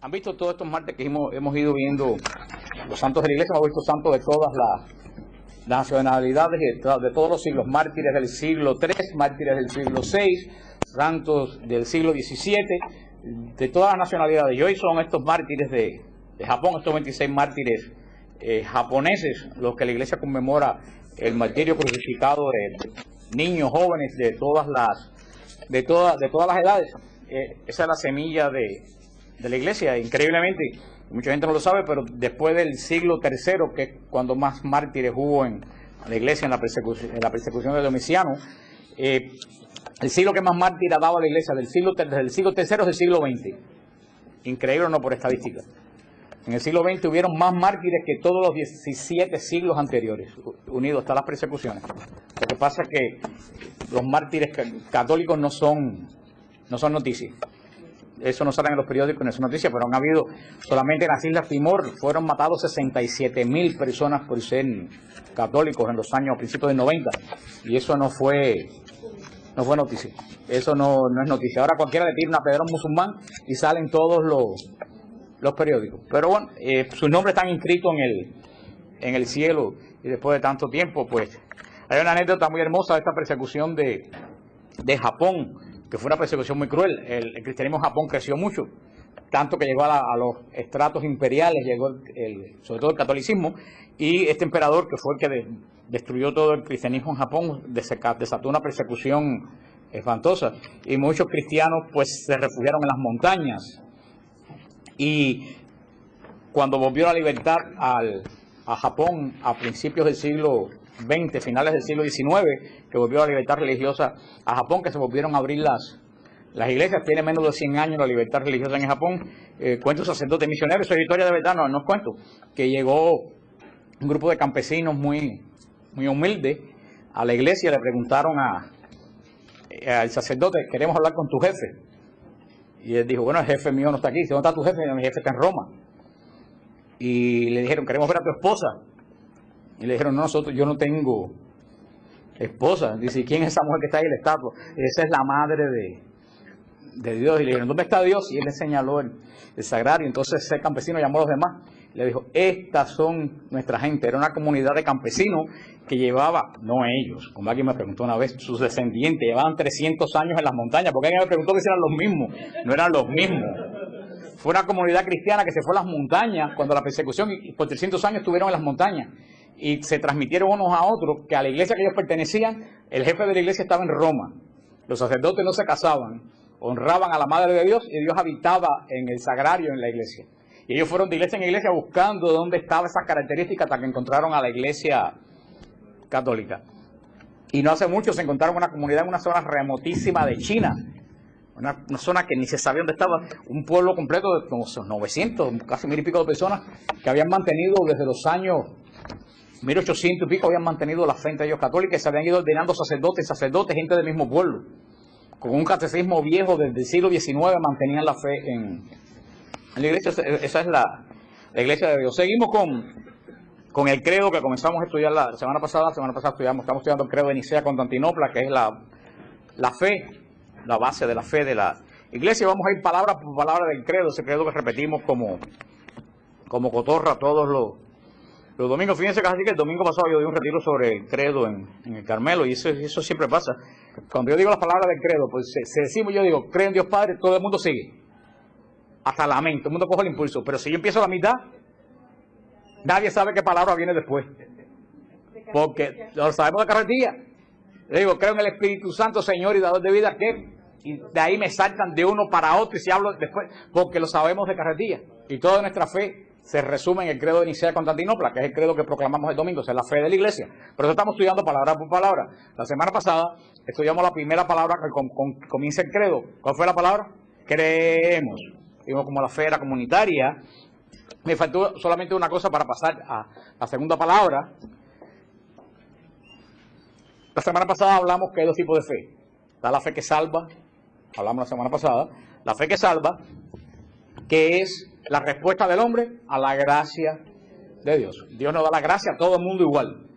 Han visto todos estos martes que hemos ido viendo los santos de la iglesia, hemos visto santos de todas las nacionalidades, de todos los siglos, mártires del siglo III, mártires del siglo VI, santos del siglo XVII, de todas las nacionalidades. Y hoy son estos mártires de Japón, estos 26 mártires japoneses, los que la iglesia conmemora el martirio crucificado de niños, jóvenes, de todas las edades. Esa es la semilla de la iglesia. Increíblemente, mucha gente no lo sabe, pero después del siglo III, que es cuando más mártires hubo en la iglesia, en la persecución de Domiciano, el siglo que más mártires ha dado a la iglesia desde el siglo III es el siglo XX. Increíble o no por estadística. En el siglo XX hubieron más mártires que todos los 17 siglos anteriores, unidos hasta las persecuciones. Lo que pasa es que los mártires católicos no son noticias. Eso no sale en los periódicos, no es noticia, pero han habido, solamente en las Islas Timor, fueron matados 67.000 personas por ser católicos en los años, a principios del 90, y eso no fue noticia. Eso no es noticia. Ahora cualquiera le tira una pedra a un musulmán y salen todos los periódicos. Pero bueno, sus nombres están inscritos en el cielo, y después de tanto tiempo, pues, hay una anécdota muy hermosa de esta persecución de Japón, que fue una persecución muy cruel. El cristianismo en Japón creció mucho, tanto que llegó a los estratos imperiales, llegó sobre todo el catolicismo, y este emperador, que fue el que destruyó todo el cristianismo en Japón, desató una persecución espantosa, y muchos cristianos pues se refugiaron en las montañas. Y cuando volvió la libertad a Japón a principios del siglo XX, finales del siglo XIX, que volvió la libertad religiosa a Japón, que se volvieron a abrir las iglesias. Tiene menos de 100 años la libertad religiosa en Japón. Cuenta un sacerdote misionero, eso es historia de verdad, no es cuento, que llegó un grupo de campesinos muy humildes a la iglesia, le preguntaron al sacerdote: queremos hablar con tu jefe. Y él dijo: bueno, el jefe mío no está aquí. Dice: ¿dónde está tu jefe? Mi jefe está en Roma. Y le dijeron: queremos ver a tu esposa. Y le dijeron: no, yo no tengo esposa. Dice: ¿y quién es esa mujer que está ahí en la estatua? Esa es la madre de Dios. Y le dijeron: ¿dónde está Dios? Y él le señaló el sagrario. Entonces ese campesino llamó a los demás. Le dijo: estas son nuestra gente. Era una comunidad de campesinos que llevaba, no ellos, como alguien me preguntó una vez, sus descendientes, llevaban 300 años en las montañas. Porque alguien me preguntó que si eran los mismos. No eran los mismos. Fue una comunidad cristiana que se fue a las montañas cuando la persecución, y por 300 años estuvieron en las montañas. Y se transmitieron unos a otros que a la iglesia que ellos pertenecían, el jefe de la iglesia estaba en Roma. Los sacerdotes no se casaban, honraban a la Madre de Dios, y Dios habitaba en el sagrario en la iglesia. Y ellos fueron de iglesia en iglesia buscando dónde estaba esa característica hasta que encontraron a la iglesia católica. Y no hace mucho se encontraron una comunidad en una zona remotísima de China, una zona que ni se sabía dónde estaba, un pueblo completo de como 900, casi 1000 y pico de personas que habían mantenido desde los años 1800 y pico, habían mantenido la fe entre ellos católica, y se habían ido ordenando sacerdotes, gente del mismo pueblo. Con un catecismo viejo desde el siglo XIX mantenían la fe en la iglesia. Esa es la iglesia de Dios. Seguimos con el credo que comenzamos a estudiar la semana pasada. Estamos estudiando el credo de Nicea Constantinopla, que es la fe, la base de la fe de la iglesia. Vamos a ir palabra por palabra del credo, ese credo que repetimos como cotorra todos los domingos. Fíjense que así que el domingo pasado yo di un retiro sobre el credo en el Carmelo, y eso siempre pasa. Cuando yo digo las palabras del credo, pues yo digo: creo en Dios Padre, todo el mundo sigue. Hasta la mente, todo el mundo coge el impulso. Pero si yo empiezo a la mitad, nadie sabe qué palabra viene después. Porque lo sabemos de carretilla. Le digo: creo en el Espíritu Santo, Señor y dador de vida, y de ahí me saltan de uno para otro, y si hablo después, porque lo sabemos de carretilla. Y toda nuestra fe se resume en el credo de Nicea Constantinopla, que es el credo que proclamamos el domingo, es la fe de la iglesia. Por eso estamos estudiando palabra por palabra. La semana pasada estudiamos la primera palabra que comienza el credo. ¿Cuál fue la palabra? Creemos. Vimos como la fe era comunitaria. Me faltó solamente una cosa para pasar a la segunda palabra. La semana pasada hablamos que hay dos tipos de fe. Está la fe que salva, hablamos la semana pasada, la fe que salva, que es la respuesta del hombre a la gracia de Dios. Dios nos da la gracia a todo el mundo igual.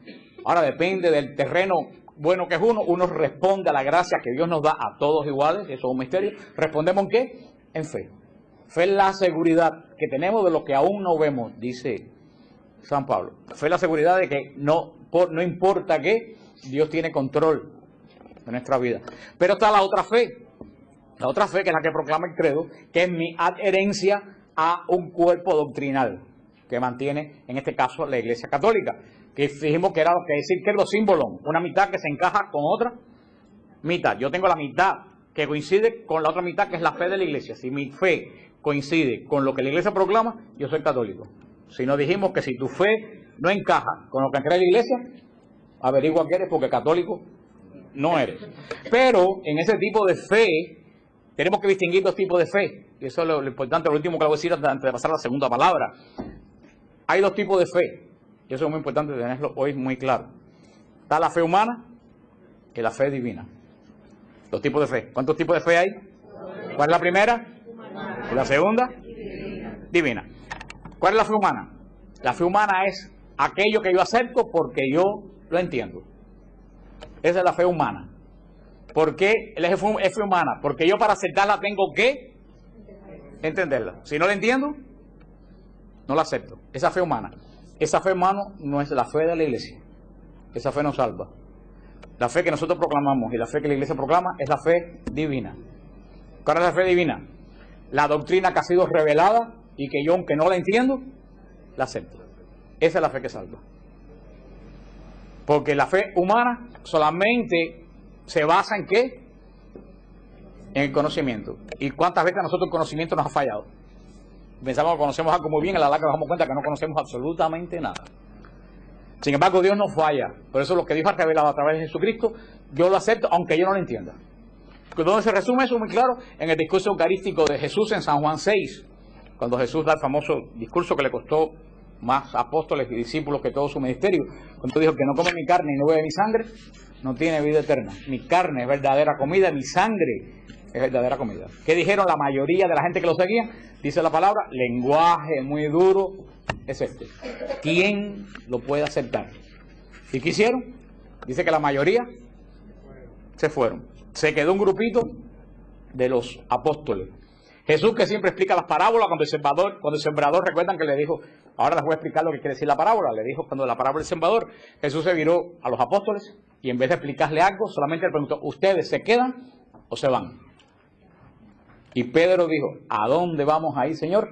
Ahora depende del terreno bueno que es uno responde a la gracia que Dios nos da a todos iguales, eso es un misterio. ¿Respondemos en qué? En fe. Fe es la seguridad que tenemos de lo que aún no vemos, dice San Pablo. Fe es la seguridad de que no importa qué, Dios tiene control de nuestra vida. Pero está la otra fe que es la que proclama el credo, que es mi adherencia a un cuerpo doctrinal que mantiene, en este caso, la Iglesia Católica, que dijimos que era lo que decir que es los símbolos, una mitad que se encaja con otra mitad. Yo tengo la mitad que coincide con la otra mitad, que es la fe de la Iglesia. Si mi fe coincide con lo que la Iglesia proclama, yo soy católico. Si no, dijimos que si tu fe no encaja con lo que cree la Iglesia, averigua que eres, porque católico no eres. Pero en ese tipo de fe tenemos que distinguir dos tipos de fe, y eso es lo importante, lo último que le voy a decir antes de pasar a la segunda palabra. Hay dos tipos de fe, y eso es muy importante tenerlo hoy muy claro. Está la fe humana y la fe divina. Dos tipos de fe. ¿Cuántos tipos de fe hay? ¿Cuál es la primera? ¿Y la segunda? Divina. ¿Cuál es la fe humana? La fe humana es aquello que yo acepto porque yo lo entiendo. Esa es la fe humana. ¿Por qué es fe humana? Porque yo para aceptarla tengo que entenderla. Si no la entiendo, no la acepto. Esa fe humana. Esa fe, hermano, no es la fe de la Iglesia. Esa fe nos salva. La fe que nosotros proclamamos y la fe que la Iglesia proclama es la fe divina. ¿Cuál es la fe divina? La doctrina que ha sido revelada y que yo, aunque no la entiendo, la acepto. Esa es la fe que salva. Porque la fe humana solamente se basa en ¿qué? En el conocimiento. ¿Y cuántas veces a nosotros el conocimiento nos ha fallado? Pensamos que conocemos algo muy bien, a la larga nos damos cuenta que no conocemos absolutamente nada. Sin embargo, Dios no falla. Por eso lo que Dios ha revelado a través de Jesucristo, yo lo acepto, aunque yo no lo entienda. ¿Dónde se resume eso? Muy claro, en el discurso eucarístico de Jesús en San Juan 6, cuando Jesús da el famoso discurso que le costó más apóstoles y discípulos que todo su ministerio, cuando dijo que no come mi carne y no bebe mi sangre, no tiene vida eterna. Mi carne es verdadera comida, mi sangre es verdadera comida. ¿Qué dijeron la mayoría de la gente que lo seguía? Dice la palabra, lenguaje muy duro es este. ¿Quién lo puede aceptar? ¿Y qué hicieron? Dice que la mayoría se fueron. Se quedó un grupito de los apóstoles. Jesús, que siempre explica las parábolas, cuando el sembrador, recuerdan que le dijo, ahora les voy a explicar lo que quiere decir la parábola, le dijo cuando la parábola del sembrador, Jesús se viró a los apóstoles y en vez de explicarle algo, solamente le preguntó, ¿ustedes se quedan o se van? Y Pedro dijo, ¿a dónde vamos a ir, Señor?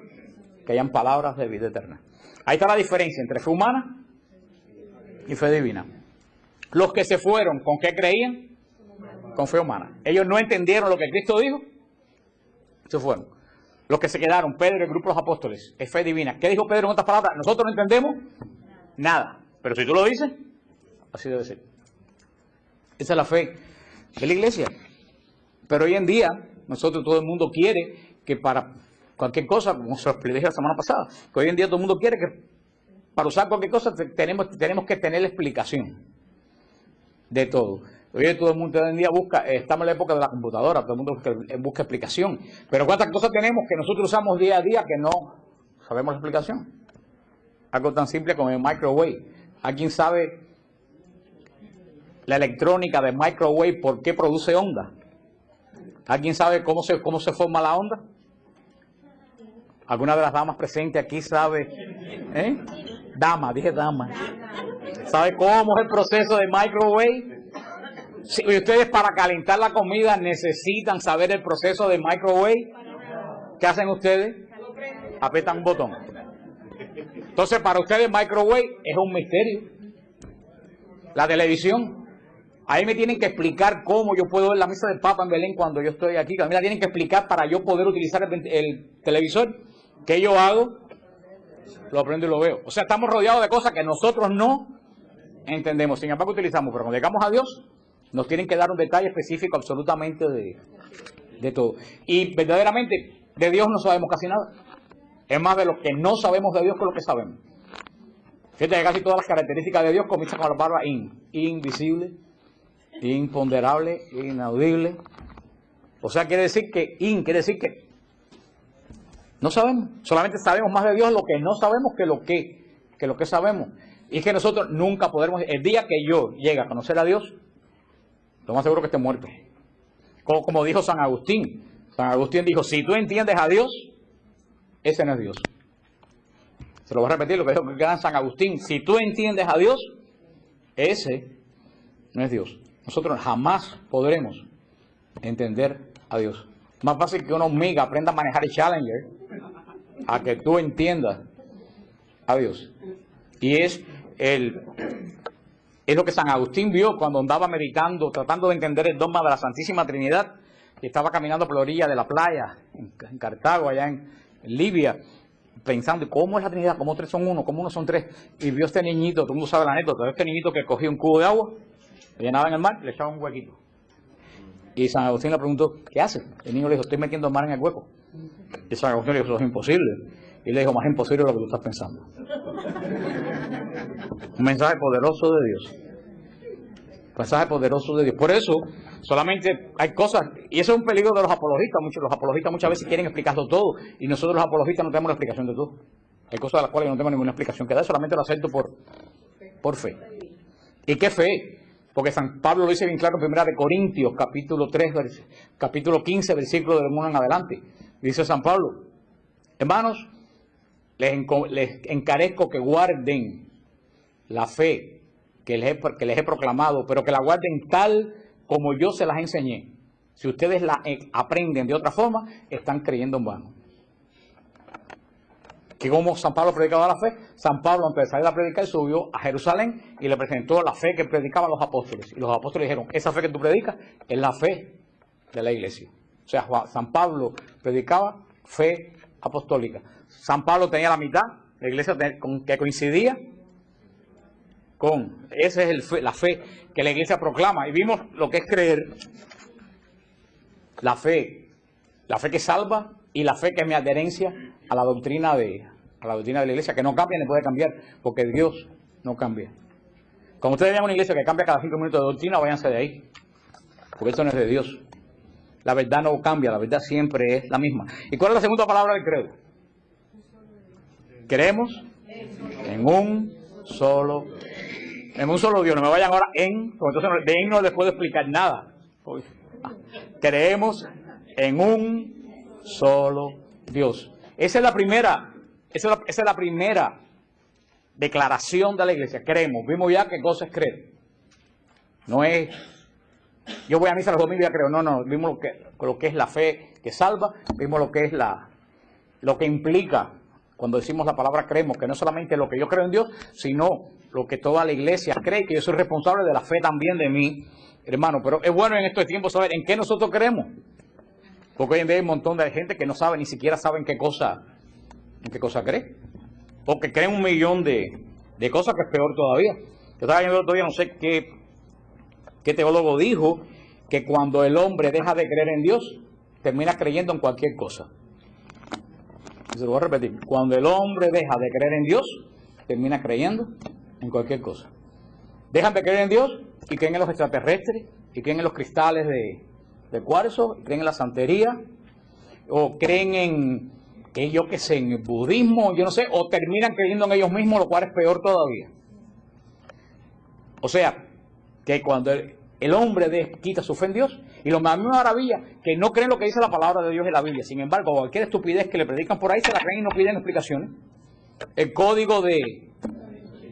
Que hayan palabras de vida eterna. Ahí está la diferencia entre fe humana y fe divina. Los que se fueron, ¿con qué creían? Con fe humana. Ellos no entendieron lo que Cristo dijo, se fueron. Los que se quedaron, Pedro y el grupo de los apóstoles, es fe divina. ¿Qué dijo Pedro en otras palabras? Nosotros no entendemos nada, pero si tú lo dices, así debe ser. Esa es la fe de la Iglesia. Pero hoy en día, todo el mundo quiere que para cualquier cosa, como se lo expliqué la semana pasada, que hoy en día todo el mundo quiere que para usar cualquier cosa tenemos que tener la explicación de todo. Hoy todo el mundo hoy en día estamos en la época de la computadora, todo el mundo busca explicación. Pero ¿cuántas cosas tenemos que nosotros usamos día a día que no sabemos la explicación? Algo tan simple como el microwave. ¿Alguien sabe la electrónica del microwave, por qué produce onda? ¿Alguien sabe cómo se forma la onda? ¿Alguna de las damas presentes aquí sabe? Dama, dije dama. ¿Sabe cómo es el proceso de microwave? Si ustedes para calentar la comida necesitan saber el proceso de microwave, ¿qué hacen ustedes? Apretan un botón. Entonces para ustedes microwave es un misterio. La televisión, ahí me tienen que explicar cómo yo puedo ver la misa del Papa en Belén cuando yo estoy aquí. A mí la tienen que explicar para yo poder utilizar el televisor. ¿Qué yo hago? Lo aprendo y lo veo. O sea, estamos rodeados de cosas que nosotros no entendemos. Sin embargo, utilizamos. Pero cuando llegamos a Dios, nos tienen que dar un detalle específico absolutamente de todo. Y verdaderamente, de Dios no sabemos casi nada. Es más de lo que no sabemos de Dios que lo que sabemos. Fíjate que casi todas las características de Dios comienzan con la palabra invisible, imponderable, inaudible. O sea, quiere decir que no sabemos. Solamente sabemos más de Dios lo que no sabemos que lo que sabemos. Y es que nosotros nunca podremos, el día que yo llegue a conocer a Dios, lo más seguro que esté muerto. Como dijo San Agustín. San Agustín dijo, si tú entiendes a Dios, ese no es Dios. Se lo voy a repetir lo que dijo el gran San Agustín. Si tú entiendes a Dios, ese no es Dios. Nosotros jamás podremos entender a Dios. Más fácil que una hormiga aprenda a manejar el Challenger a que tú entiendas a Dios. Y es lo que San Agustín vio cuando andaba meditando, tratando de entender el dogma de la Santísima Trinidad, y estaba caminando por la orilla de la playa, en Cartago, allá en Libia, pensando, ¿cómo es la Trinidad? ¿Cómo tres son uno? ¿Cómo uno son tres? Y vio este niñito, todo el mundo sabe la anécdota, este niñito que cogía un cubo de agua, lo llenaba en el mar, le echaba un huequito. Y San Agustín le preguntó, ¿qué hace? El niño le dijo, estoy metiendo el mar en el hueco. Y San Agustín le dijo, eso es imposible. Y le dijo, más imposible de lo que tú estás pensando. Un mensaje poderoso de Dios. Un mensaje poderoso de Dios. Por eso, solamente hay cosas, y eso es un peligro de los apologistas. Los apologistas muchas veces quieren explicarlo todo, y nosotros los apologistas no tenemos la explicación de todo. Hay cosas de las cuales yo no tengo ninguna explicación que dar, solamente lo acepto por fe. ¿Y qué fe? Porque San Pablo lo dice bien claro en 1 Corintios, capítulo 15, versículo del 1 en adelante. Dice San Pablo, hermanos, les encarezco que guarden la fe que les he proclamado, pero que la guarden tal como yo se las enseñé. Si ustedes la aprenden de otra forma, están creyendo en vano. Que como San Pablo predicaba la fe, San Pablo antes de salir a predicar subió a Jerusalén y le presentó la fe que predicaban los apóstoles. Y los apóstoles dijeron, esa fe que tú predicas es la fe de la iglesia. O sea, San Pablo predicaba fe apostólica. San Pablo tenía la mitad, la iglesia que coincidía con, esa es la fe que la iglesia proclama. Y vimos lo que es creer, la fe que salva y la fe que es mi adherencia a la doctrina de la iglesia, que no cambia ni puede cambiar, porque Dios no cambia. Cuando ustedes vean una iglesia que cambia cada 5 minutos de doctrina, váyanse de ahí, porque eso no es de Dios. La verdad no cambia, la verdad siempre es la misma. ¿Y cuál es la segunda palabra del credo? Creemos en un solo Dios. No me vayan ahora porque entonces de en no les puedo explicar nada. Creemos en un solo Dios. Esa es la primera declaración de la iglesia. Creemos. Vimos ya qué cosa es creer. No es, yo voy a misa los domingos y ya creo. No. Vimos lo que es la fe que salva. Vimos lo que es lo que implica cuando decimos la palabra creemos, que no solamente lo que yo creo en Dios, sino lo que toda la iglesia cree, que yo soy responsable de la fe también de mí, hermano. Pero es bueno en estos tiempos saber en qué nosotros creemos. Porque hoy en día hay un montón de gente que no sabe, ni siquiera sabe en qué cosa cree. Porque creen 1 millón de cosas que es peor todavía. Yo estaba viendo todavía, no sé qué teólogo dijo, que cuando el hombre deja de creer en Dios, termina creyendo en cualquier cosa. Y se lo voy a repetir. Cuando el hombre deja de creer en Dios, termina creyendo en cualquier cosa. Dejan de creer en Dios y creen en los extraterrestres, y creen en los cristales de cuarzo, creen en la santería, o creen en el budismo, yo no sé, o terminan creyendo en ellos mismos, lo cual es peor todavía. O sea, que cuando el hombre quita su fe en Dios, y lo más maravilla, que no creen lo que dice la palabra de Dios en la Biblia. Sin embargo, cualquier estupidez que le predican por ahí, se la creen y no piden explicaciones. El código de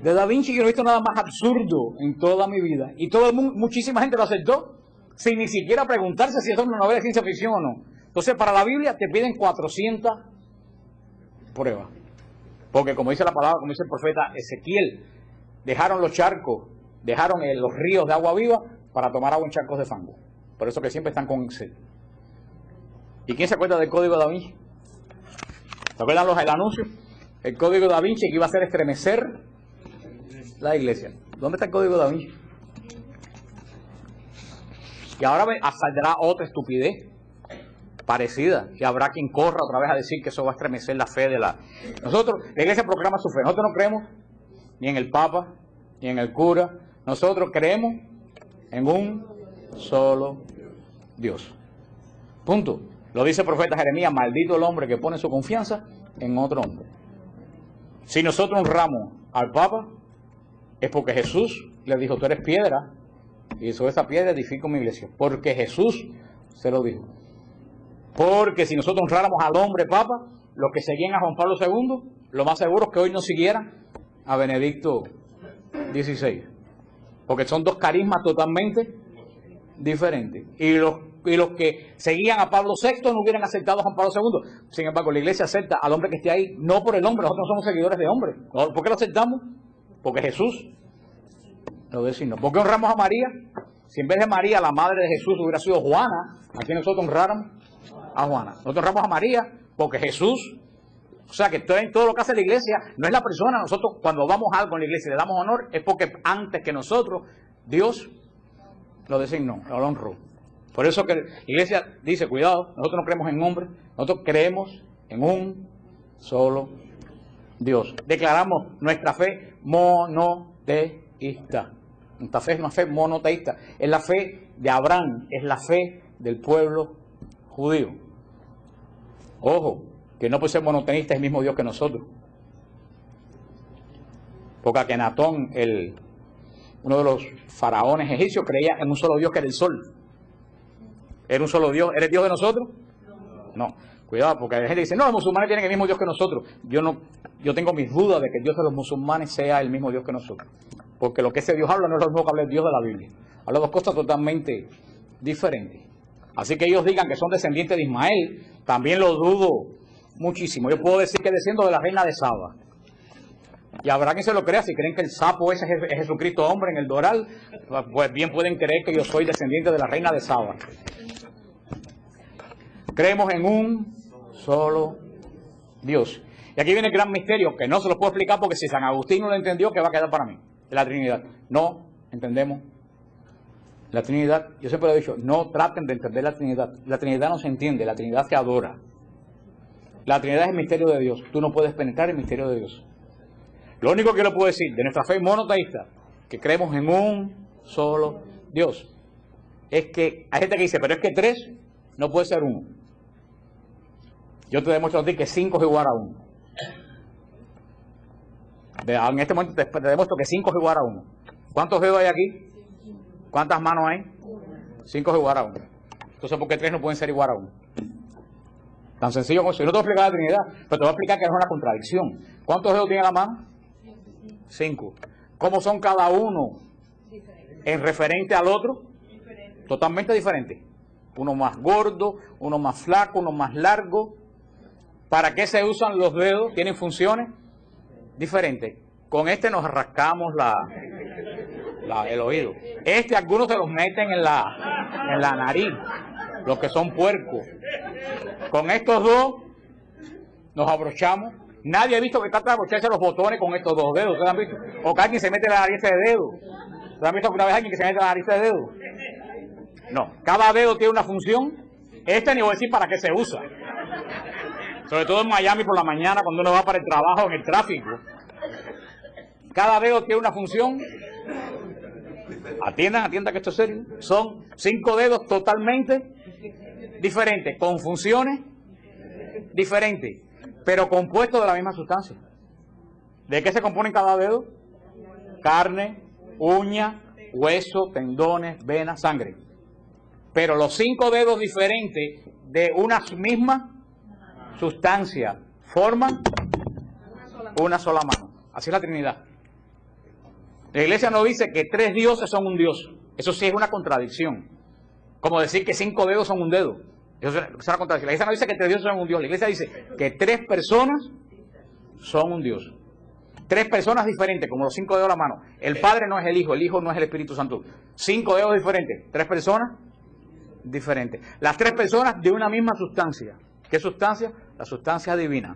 Da Vinci, yo no he visto nada más absurdo en toda mi vida. Y muchísima gente lo aceptó, sin ni siquiera preguntarse si eso es una novela de ciencia ficción o no. Entonces, para la Biblia te piden 400 pruebas. Porque como dice la palabra, como dice el profeta Ezequiel, dejaron los charcos, dejaron los ríos de agua viva para tomar agua en charcos de fango. Por eso que siempre están con sed. ¿Y quién se acuerda del código de Da Vinci? ¿Se acuerdan el anuncio? El código de Da Vinci que iba a hacer estremecer la iglesia. ¿Dónde está el código de Da Vinci? Y ahora saldrá otra estupidez parecida, y habrá quien corra otra vez a decir que eso va a estremecer la fe de Nosotros, la iglesia proclama su fe. Nosotros no creemos ni en el Papa, ni en el cura. Nosotros creemos en un solo Dios. Punto. Lo dice el profeta Jeremías, maldito el hombre que pone su confianza en otro hombre. Si nosotros honramos al Papa, es porque Jesús le dijo, tú eres piedra, y sobre esa piedra edifico mi iglesia. Porque Jesús se lo dijo. Porque si nosotros honráramos al hombre Papa, los que seguían a Juan Pablo II, lo más seguro es que hoy no siguieran a Benedicto XVI. Porque son dos carismas totalmente diferentes. Y los que seguían a Pablo VI no hubieran aceptado a Juan Pablo II. Sin embargo, la iglesia acepta al hombre que esté ahí, no por el hombre. Nosotros no somos seguidores de hombres. ¿Por qué lo aceptamos? Porque Jesús lo designó. ¿Por qué honramos a María? Si en vez de María, la madre de Jesús hubiera sido Juana, ¿a quién nosotros honráramos? A Juana. Nosotros honramos a María porque Jesús, o sea que todo lo que hace la iglesia no es la persona. Nosotros cuando vamos a algo en la iglesia y le damos honor es porque antes que nosotros, Dios lo designó, lo honró. Por eso que la iglesia dice, cuidado, nosotros no creemos en hombres, nosotros creemos en un solo Dios. Declaramos nuestra fe monoteísta. Nuestra fe es una fe monoteísta. Es la fe de Abraham, es la fe del pueblo judío. Ojo, que no puede ser monoteísta es el mismo Dios que nosotros. Porque Akenatón, uno de los faraones egipcios, creía en un solo Dios que era el sol. ¿Era un solo Dios? ¿Eres Dios de nosotros? No. Cuidado, porque la gente dice, no, los musulmanes tienen el mismo Dios que nosotros. Yo tengo mis dudas de que el Dios de los musulmanes sea el mismo Dios que nosotros. Porque lo que ese Dios habla no es lo mismo que habla el Dios de la Biblia. Habla dos cosas totalmente diferentes. Así que ellos digan que son descendientes de Ismael, también lo dudo muchísimo. Yo puedo decir que desciendo de la reina de Saba. Y habrá quien se lo crea, si creen que el sapo ese es Jesucristo hombre en el Doral, pues bien pueden creer que yo soy descendiente de la reina de Saba. Creemos en un solo Dios. Y aquí viene el gran misterio, que no se lo puedo explicar porque si San Agustín no lo entendió, ¿qué va a quedar para mí? De la Trinidad. No entendemos la Trinidad. Yo siempre lo he dicho, no traten de entender la Trinidad. La Trinidad no se entiende, la Trinidad se adora. La Trinidad es el misterio de Dios. Tú no puedes penetrar el misterio de Dios. Lo único que yo le puedo decir de nuestra fe monoteísta, que creemos en un solo Dios, es que hay gente que dice, pero es que 3 no puede ser 1. Yo te demuestro a ti que 5 es igual a 1. En este momento te demuestro que 5 es igual a 1. ¿Cuántos dedos hay aquí? ¿Cuántas manos hay? 5 es igual a 1. Entonces, ¿por qué 3 no pueden ser igual a 1? Tan sencillo como eso. Yo no te voy a explicar la Trinidad, pero te voy a explicar que es una contradicción. ¿Cuántos dedos tiene la mano? 5. ¿Cómo son cada uno en referente al otro? Totalmente diferente. Uno más gordo, uno más flaco, uno más largo. ¿Para qué se usan los dedos? Tienen funciones diferentes. Con este nos rascamos el oído. Algunos se los meten en la nariz, los que son puercos. Con estos dos nos abrochamos. Nadie ha visto que trata de abrocharse los botones con estos dos dedos. ¿Ustedes han visto? O que alguien se mete la nariz de dedo. ¿Ustedes han visto alguna vez alguien que se mete la nariz de dedo? No. Cada dedo tiene una función. Ni voy a decir para qué se usa. Sobre todo en Miami por la mañana cuando uno va para el trabajo en el tráfico. Cada dedo tiene una función. Atiendan que esto es serio. Son 5 dedos totalmente diferentes, con funciones diferentes, pero compuestos de la misma sustancia. ¿De qué se compone cada dedo? Carne, uña, hueso, tendones, venas, sangre. Pero los 5 dedos diferentes de una misma sustancia forman una sola mano. Así es la Trinidad. La iglesia no dice que 3 dioses son un Dios. Eso sí es una contradicción. Como decir que 5 dedos son un dedo. Eso es una contradicción. La iglesia no dice que 3 dioses son un Dios. La iglesia dice que 3 personas son un Dios. 3 personas diferentes, como los 5 dedos de la mano. El Padre no es el Hijo no es el Espíritu Santo. 5 dedos diferentes, 3 personas diferentes. Las 3 personas de una misma sustancia. ¿Qué sustancia? La sustancia divina.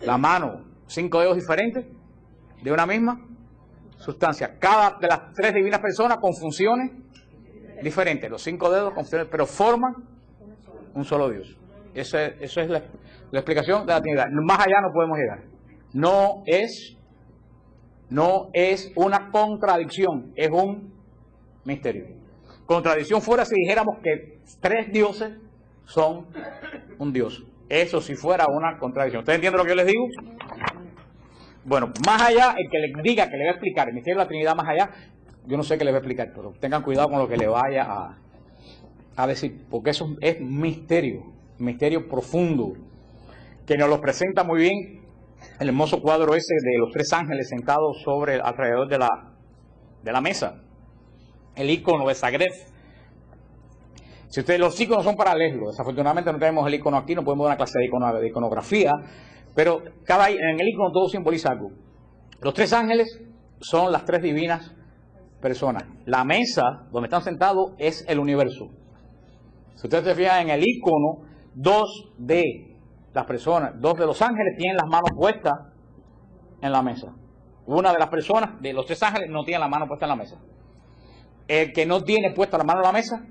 La mano, 5 dedos diferentes de una misma sustancia. Cada de las 3 divinas personas con funciones diferentes. Los 5 dedos con funciones, pero forman un solo Dios. Eso es la explicación de la Trinidad. Más allá no podemos llegar. No es una contradicción, es un misterio. Contradicción fuera si dijéramos que 3 dioses son un Dios. Eso si fuera una contradicción. ¿Ustedes entienden lo que yo les digo? Bueno, más allá, el que le diga que le va a explicar el misterio de la Trinidad más allá, yo no sé qué le va a explicar, pero tengan cuidado con lo que le vaya a decir, porque eso es misterio profundo. que nos lo presenta muy bien el hermoso cuadro ese de los tres ángeles sentados alrededor de la mesa. El icono de Zagreb. Si ustedes, los iconos son para leerlo, desafortunadamente no tenemos el icono aquí, no podemos dar una clase de iconografía, pero en el icono todo simboliza algo. Los tres ángeles son las tres divinas personas. La mesa donde están sentados es el universo. Si ustedes se fijan en el icono, dos de los ángeles tienen las manos puestas en la mesa. Una de las personas, de los tres ángeles, no tiene la mano puesta en la mesa. El que no tiene puesta la mano en la mesa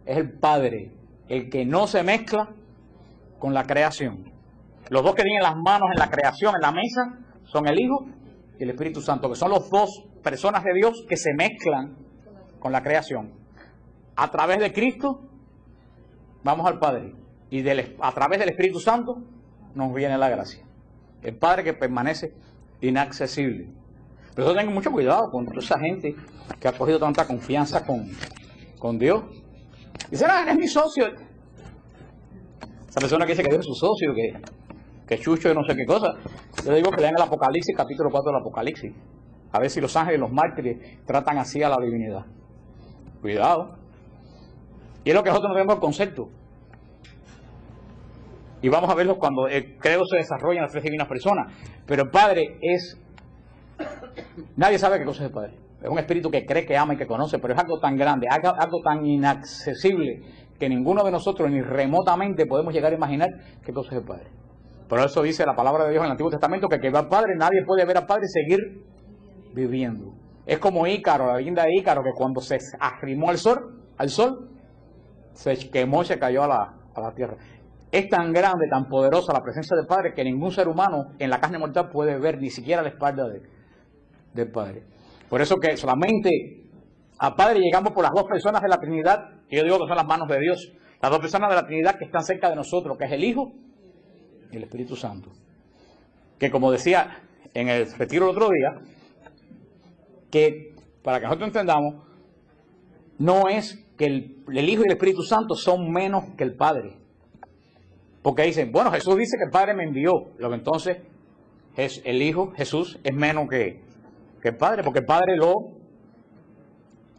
es el Padre, el que no se mezcla con la creación. Los dos que tienen las manos en la creación, en la mesa, son el Hijo y el Espíritu Santo, que son los dos personas de Dios que se mezclan con la creación. A través de Cristo vamos al Padre y a través del Espíritu Santo nos viene la gracia. El Padre que permanece inaccesible. Pero tengan mucho cuidado con toda esa gente que ha cogido tanta confianza con Dios. Dice, eres mi socio. Esa persona que dice que Dios es su socio, que chucho y no sé qué cosa. Yo le digo que lean el Apocalipsis, capítulo 4 del Apocalipsis. A ver si los ángeles y los mártires tratan así a la divinidad. Cuidado. Y es lo que nosotros no tenemos el concepto. Y vamos a verlo cuando el credo se desarrolla en las tres divinas personas. Pero el Padre es... Nadie sabe qué cosa es el Padre. Es un espíritu que cree, que ama y que conoce, pero es algo tan grande, algo tan inaccesible, que ninguno de nosotros ni remotamente podemos llegar a imaginar qué cosa es el Padre. Por eso dice la palabra de Dios en el Antiguo Testamento que ve al Padre, nadie puede ver al Padre y seguir viviendo. Es como Ícaro, la leyenda de Ícaro, que cuando se arrimó al sol, se quemó y se cayó a la tierra. Es tan grande, tan poderosa la presencia del Padre que ningún ser humano en la carne mortal puede ver ni siquiera la espalda del Padre. Por eso que solamente al Padre llegamos por las dos personas de la Trinidad, que yo digo que son las manos de Dios, las dos personas de la Trinidad que están cerca de nosotros, que es el Hijo y el Espíritu Santo. Que como decía en el retiro el otro día, que para que nosotros entendamos, no es que el Hijo y el Espíritu Santo son menos que el Padre. Porque dicen, bueno, Jesús dice que el Padre me envió. Lo que entonces es el Hijo, Jesús, es menos que el Padre, porque el Padre lo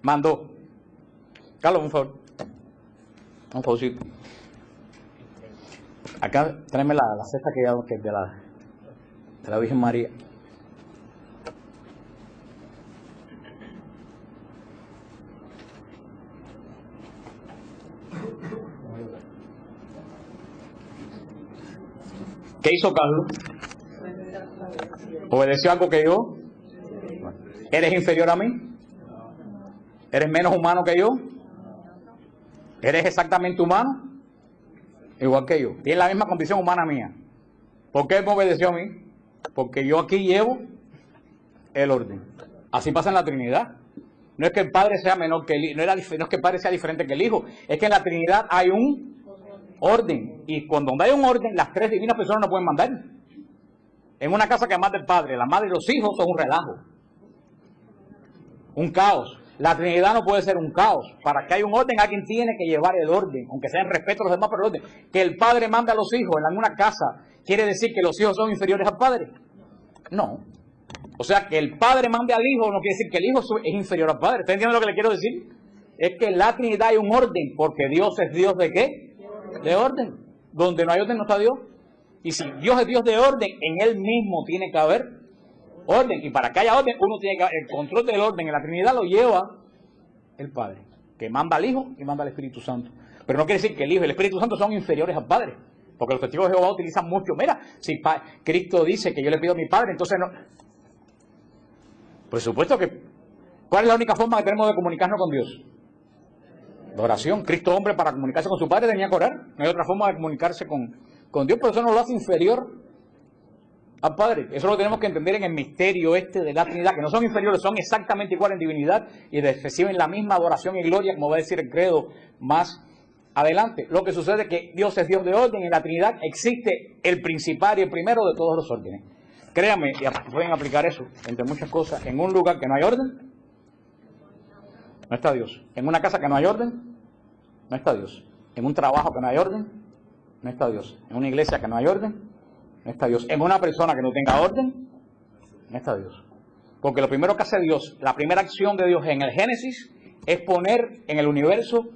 mandó. Carlos, un favor. Un favorcito. Acá, tráeme la cesta que es de la Virgen María. ¿Qué hizo Carlos? ¿Obedeció algo que yo? ¿Eres inferior a mí? ¿Eres menos humano que yo? ¿Eres exactamente humano? Igual que yo. Tienes la misma condición humana mía. ¿Por qué él me obedeció a mí? Porque yo aquí llevo el orden. Así pasa en la Trinidad. No es que el Padre sea menor que el Hijo, no es que el Padre sea diferente que el Hijo. Es que en la Trinidad hay un orden. Y cuando hay un orden, las tres divinas personas no pueden mandar. En una casa que manda el Padre, la madre y los hijos son un relajo. Un caos. La Trinidad no puede ser un caos. Para que haya un orden, alguien tiene que llevar el orden, aunque sea en respeto a los demás, pero el orden. Que el Padre manda a los hijos en una casa, ¿quiere decir que los hijos son inferiores al Padre? No. O sea, que el Padre mande al Hijo no quiere decir que el Hijo es inferior al Padre. ¿Está entendiendo lo que le quiero decir? Es que en la Trinidad hay un orden, porque Dios es Dios ¿de qué? De orden. Donde no hay orden no está Dios. Y si Dios es Dios de orden, en Él mismo tiene que haber orden. Y para que haya orden, uno tiene que el control del orden en la Trinidad lo lleva el Padre, que manda al Hijo y manda al Espíritu Santo. Pero no quiere decir que el Hijo y el Espíritu Santo son inferiores al Padre. Porque los testigos de Jehová utilizan mucho. Mira, si Cristo dice que yo le pido a mi Padre, entonces no. Por supuesto que, ¿cuál es la única forma que tenemos de comunicarnos con Dios? La oración. Cristo, hombre, para comunicarse con su Padre tenía que orar. No hay otra forma de comunicarse con Dios, pero eso no lo hace inferior al Padre. Eso lo tenemos que entender en el misterio de la Trinidad, que no son inferiores, son exactamente iguales en divinidad y reciben la misma adoración y gloria, como va a decir el credo más adelante. Lo que sucede es que Dios es Dios de orden y en la Trinidad existe el principal y el primero de todos los órdenes. Créanme, y pueden aplicar eso, entre muchas cosas. En un lugar que no hay orden, no está Dios. En una casa que no hay orden, no está Dios. En un trabajo que no hay orden, no está Dios. En una iglesia que no hay orden, No está Dios. En una persona que no tenga orden, no está Dios. Porque lo primero que hace Dios, la primera acción de Dios en el Génesis, es poner en el universo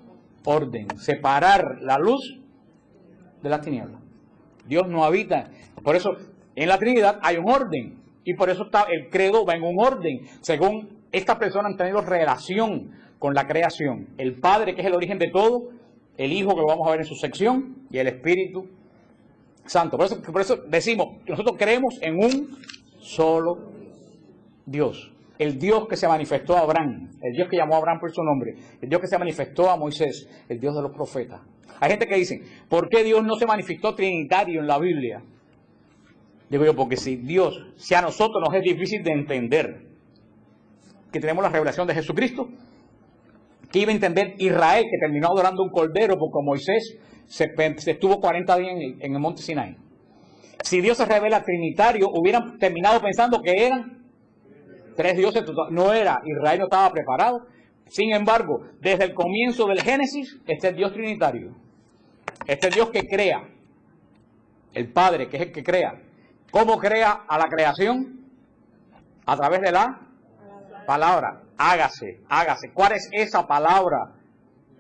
orden, separar la luz de las tinieblas. Dios no habita. Por eso, en la Trinidad hay un orden. Y por eso el credo va en un orden. Según estas personas han tenido relación con la creación. El Padre, que es el origen de todo, el Hijo, que lo vamos a ver en su sección, y el Espíritu Santo. Por eso decimos que nosotros creemos en un solo Dios. El Dios que se manifestó a Abraham, el Dios que llamó a Abraham por su nombre, el Dios que se manifestó a Moisés, el Dios de los profetas. Hay gente que dice, ¿por qué Dios no se manifestó trinitario en la Biblia? Digo yo, porque si a nosotros nos es difícil de entender que tenemos la revelación de Jesucristo, que iba a entender Israel, que terminó adorando un cordero porque Moisés se estuvo 40 días en el monte Sinai. Si Dios se revela trinitario, hubieran terminado pensando que eran tres dioses. No era, Israel no estaba preparado. Sin embargo, desde el comienzo del Génesis, este es Dios trinitario. Este es Dios que crea. El Padre, que es el que crea. ¿Cómo crea a la creación? A través de la palabra. Hágase, hágase. ¿Cuál es esa palabra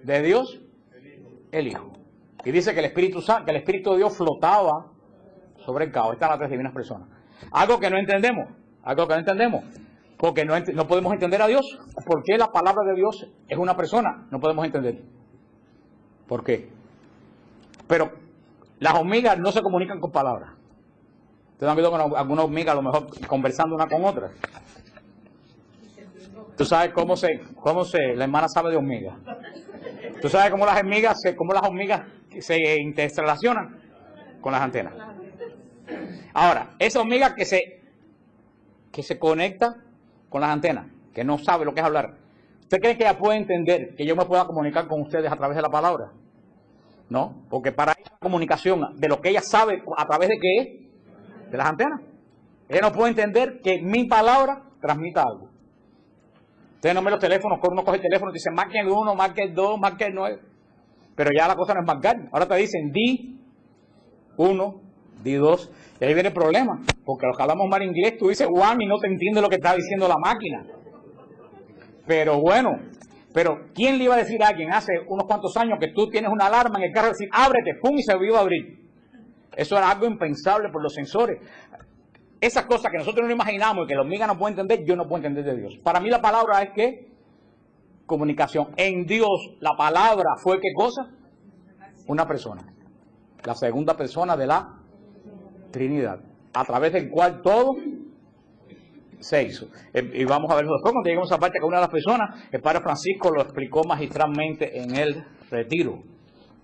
de Dios? El Hijo. Y dice que el Espíritu de Dios flotaba sobre el caos. Están las tres divinas personas. Algo que no entendemos. Porque no podemos entender a Dios. ¿Por qué la palabra de Dios es una persona? No podemos entender. ¿Por qué? Pero las hormigas no se comunican con palabras. Ustedes han visto con algunas hormigas a lo mejor conversando una con otra. Tú sabes cómo la hermana sabe de hormigas. Tú sabes cómo las hormigas se interrelacionan con las antenas. Ahora, esa hormiga que se conecta con las antenas, que no sabe lo que es hablar, ¿usted cree que ella puede entender que yo me pueda comunicar con ustedes a través de la palabra? No, porque para ella la comunicación de lo que ella sabe, ¿a través de qué es? De las antenas. Ella no puede entender que mi palabra transmita algo. Ustedes no ven los teléfonos, uno coge el teléfono y dice, marque el 1, marque el 2, marque el 9. Pero ya la cosa no es marcar. Ahora te dicen, di 1, di 2. Y ahí viene el problema. Porque los que hablamos mal inglés, tú dices one y no te entiende lo que está diciendo la máquina. Pero bueno, ¿quién le iba a decir a alguien hace unos cuantos años que tú tienes una alarma en el carro y decir, ábrete, pum, y se iba a abrir? Eso era algo impensable por los sensores. Esas cosas que nosotros no imaginamos y que la hormiga no puede entender, yo no puedo entender de Dios. Para mí la palabra es ¿qué? Comunicación. En Dios la palabra fue ¿qué cosa? Una persona. La segunda persona de la Trinidad. A través del cual todo se hizo. Y vamos a verlo después cuando lleguemos a esa parte que una de las personas, el Padre Francisco lo explicó magistralmente en el retiro.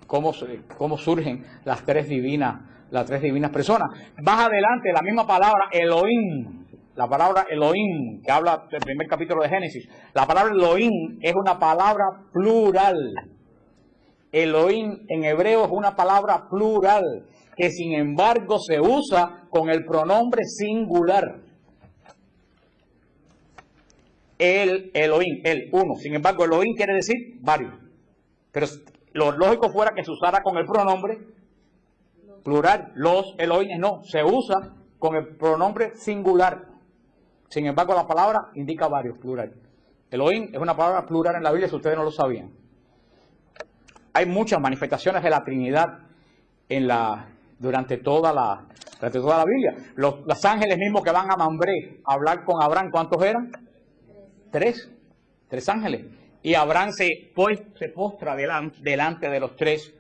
Cómo surgen las tres divinas personas. Más adelante, la misma palabra Elohim, la palabra Elohim, que habla del primer capítulo de Génesis, la palabra Elohim es una palabra plural. Elohim en hebreo es una palabra plural, que sin embargo se usa con el pronombre singular. El Elohim, el uno. Sin embargo, Elohim quiere decir varios. Pero lo lógico fuera que se usara con el pronombre plural. Los Elohim no, se usa con el pronombre singular. Sin embargo, la palabra indica varios, plural. Elohim es una palabra plural en la Biblia, si ustedes no lo sabían. Hay muchas manifestaciones de la Trinidad durante toda la Biblia. Los ángeles mismos que van a Mambré a hablar con Abraham, ¿cuántos eran? Tres ángeles. Y Abraham se postra delante de los tres,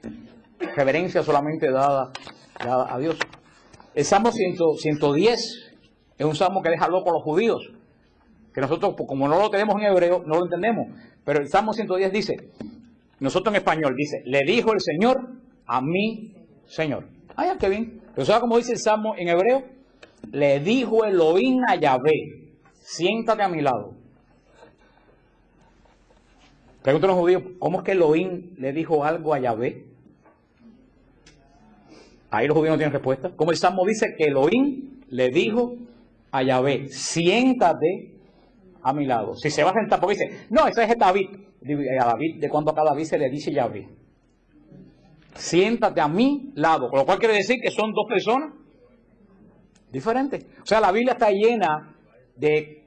reverencia solamente dada a Dios. El Salmo 110 es un salmo que deja loco a los judíos, que nosotros, como no lo tenemos en hebreo, no lo entendemos. Pero el Salmo 110 dice, nosotros en español dice, le dijo el Señor a mi Señor. Ay, qué bien. Pero ¿sabes cómo dice el Salmo en hebreo? Le dijo Elohim a Yahvé, siéntate a mi lado. Preguntan los judíos, ¿cómo es que Elohim le dijo algo a Yahvé? Ahí los judíos no tienen respuesta. Como el Salmo dice que Elohim le dijo a Yahvé, siéntate a mi lado. Si se va a sentar, porque dice, no, ese es David. A David, ¿de cuándo acá David se le dice Yahvé? Siéntate a mi lado. Con lo cual quiere decir que son dos personas diferente. O sea, la Biblia está llena de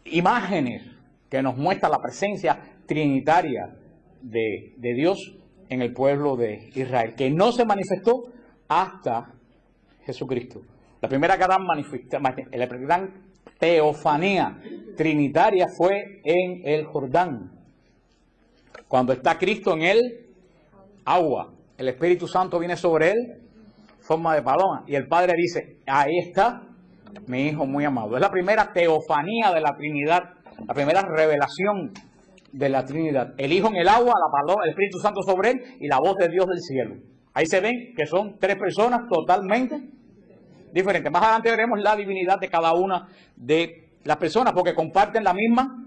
imágenes que nos muestran la presencia trinitaria de Dios en el pueblo de Israel, que no se manifestó hasta Jesucristo. La primera gran teofanía trinitaria fue en el Jordán, cuando está Cristo en el agua, el Espíritu Santo viene sobre él en forma de paloma, y el Padre dice, ahí está mi Hijo muy amado. Es la primera teofanía de la Trinidad, la primera revelación de la Trinidad. El Hijo en el agua, la paloma, el Espíritu Santo sobre él y la voz de Dios del cielo. Ahí se ven que son tres personas totalmente diferentes. Más adelante veremos la divinidad de cada una de las personas, porque comparten la misma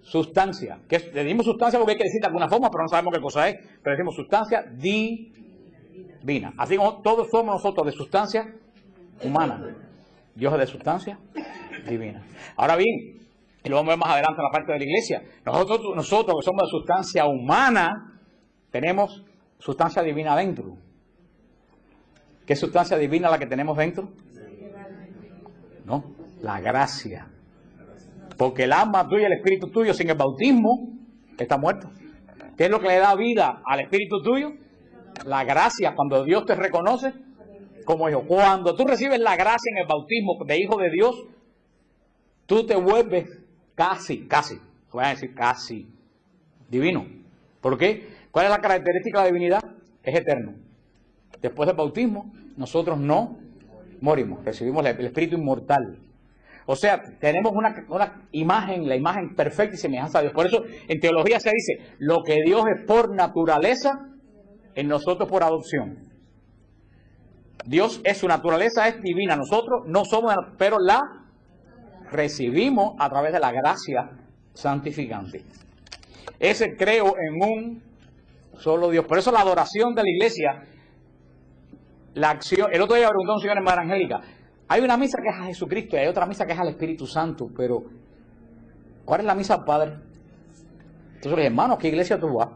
sustancia. Que le dimos sustancia porque hay que decir de alguna forma, pero no sabemos qué cosa es. Pero decimos sustancia divina. Así como todos somos nosotros de sustancia humana, Dios es de sustancia divina. Ahora bien, y lo vamos a ver más adelante en la parte de la iglesia, nosotros que somos de sustancia humana, tenemos sustancia divina dentro. ¿Qué sustancia divina la que tenemos dentro? No, la gracia. Porque el alma tuya y el espíritu tuyo sin el bautismo está muerto. ¿Qué es lo que le da vida al espíritu tuyo? La gracia, cuando Dios te reconoce como hijo. Cuando tú recibes la gracia en el bautismo de hijo de Dios, tú te vuelves casi, voy a decir casi divino. ¿Por qué? ¿Cuál es la característica de la divinidad? Es eterno. Después del bautismo, nosotros no morimos, recibimos el espíritu inmortal. O sea, tenemos una imagen, la imagen perfecta y semejanza a Dios. Por eso en teología se dice, lo que Dios es por naturaleza, en nosotros por adopción. Dios es, su naturaleza es divina, nosotros no somos, pero la recibimos a través de la gracia santificante. Ese creo en un solo Dios. Por eso la adoración de la iglesia, la acción, el otro día preguntó un señor en Madre Angélica, hay una misa que es a Jesucristo y hay otra misa que es al Espíritu Santo, pero ¿cuál es la misa al Padre? Entonces, los hermanos, ¿qué iglesia tú vas?